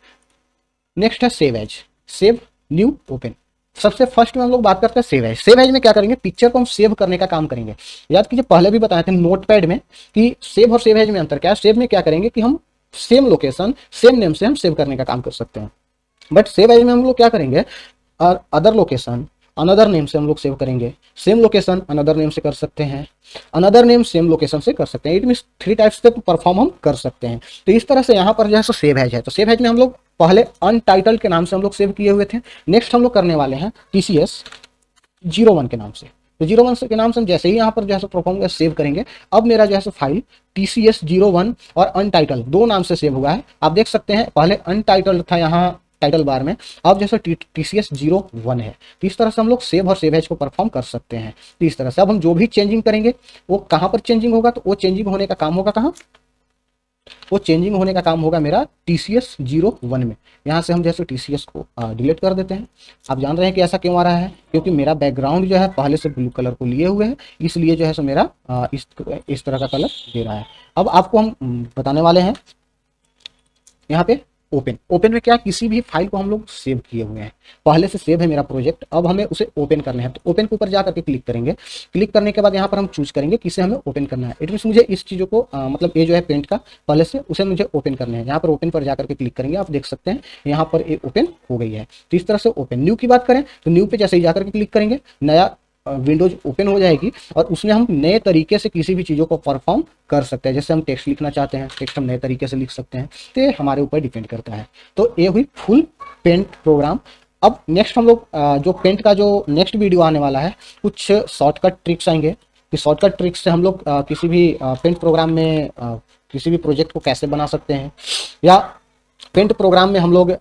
नेक्स्ट है save as. Save, new, open. सबसे फर्स्ट में हम लोग बात करते हैं सेव एज। सेव एज में क्या करेंगे, पिक्चर को हम सेव करने का काम करेंगे। याद कीजिए पहले भी बताए थे नोटपैड में कि सेव और सेव एज में अंतर क्या है। सेव में क्या करेंगे कि हम सेम लोकेशन सेम नेम से हम सेव करने का काम कर सकते हैं। बट सेव एज में हम लोग क्या करेंगे, अदर लोकेशन अनदर नेम से हम लोग सेव करेंगे, सेम लोकेशन अनदर नेम से कर सकते हैं, अनदर नेम सेम लोकेशन से कर सकते हैं। इट मीन्स 3 टाइप्स से परफॉर्म हम कर सकते हैं। तो इस तरह से यहाँ पर जो है सो सेव एज है। तो सेव एज में हम लोग पहले अनटाइटल्ड के नाम से हम लोग सेव किए हुए थे। नेक्स्ट हम लोग करने वाले हैं TCS 01 के नाम से। तो 01 के नाम से हम जैसे ही यहाँ पर जो है परफॉर्म सेव करेंगे, अब मेरा जो है फाइल TCS 01 और अनटाइटल 2 नाम से सेव हुआ है। आप देख सकते हैं पहले अनटाइटल्ड था यहाँ टाइटल बार में, अब जैसे TCS 01 है। तो इस तरह से हम लोग सेव और सेव एज को परफॉर्म कर सकते हैं। तो इस तरह से अब हम जो भी चेंजिंग करेंगे वो कहाँ पर चेंजिंग होगा, तो वो चेंजिंग होने का काम होगा कहाँ, वो चेंजिंग होने का काम होगा मेरा TCS 01 में। यहाँ से हम जैसे TCS को डिलीट कर देते हैं। आप जान रहे हैं कि ऐसा क्यों आ रहा है, क्योंकि मेरा बैकग्राउंड जो है पहले से ब्लू कलर को लिए हुए है, इसलिए जो है सो मेरा इस तरह का कलर दे रहा है। अब आपको हम बताने वाले हैं यहाँ पे ओपन में क्या, किसी भी फाइल को हम लोग सेव किए हुए हैं, पहले से सेव है मेरा प्रोजेक्ट, अब हमें उसे ओपन करना है। तो ओपन के ऊपर जाकर के क्लिक करेंगे। क्लिक करने के बाद यहाँ पर हम चूज करेंगे किसे हमें ओपन करना है। इट मीन्स मुझे इस चीज़ों को मतलब ये जो है पेंट का पहले से उसे मुझे ओपन करना है। यहाँ पर ओपन पर जाकर के क्लिक करेंगे, आप देख सकते हैं यहाँ पर ये ओपन हो गई है। तो इस तरह से ओपन। न्यू की बात करें तो न्यू पे जैसे ही जाकर के क्लिक करेंगे, नया विंडोज ओपन हो जाएगी और उसमें हम नए तरीके से किसी भी चीज़ों को परफॉर्म कर सकते हैं। जैसे हम टेक्स्ट लिखना चाहते हैं, टेक्स्ट हम नए तरीके से लिख सकते हैं। तो ये हमारे ऊपर डिपेंड करता है। तो ये हुई फुल पेंट प्रोग्राम। अब नेक्स्ट हम लोग जो पेंट का जो नेक्स्ट वीडियो आने वाला है, कुछ शॉर्टकट ट्रिक्स आएंगे कि शॉर्टकट ट्रिक्स से हम लोग किसी भी पेंट प्रोग्राम में किसी भी प्रोजेक्ट को कैसे बना सकते हैं, या पेंट प्रोग्राम में हम लोग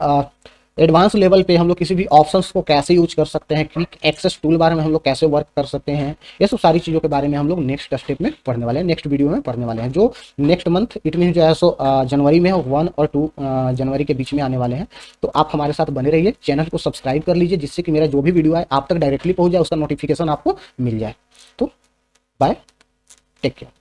एडवांस लेवल पे हम लोग किसी भी ऑप्शंस को कैसे यूज कर सकते हैं, क्विक एक्सेस टूल बार में हम लोग कैसे वर्क कर सकते हैं। ये सब सारी चीज़ों के बारे में हम लोग नेक्स्ट स्टेप में पढ़ने वाले हैं, नेक्स्ट वीडियो में पढ़ने वाले हैं, जो नेक्स्ट मंथ इट मीन जो है सो जनवरी में 1 और 2 जनवरी के बीच में आने वाले हैं। तो आप हमारे साथ बने रहिए, चैनल को सब्सक्राइब कर लीजिए, जिससे कि मेरा जो भी वीडियो आए आप तक डायरेक्टली पहुँच जाए, उसका नोटिफिकेशन आपको मिल जाए। तो बाय, टेक केयर।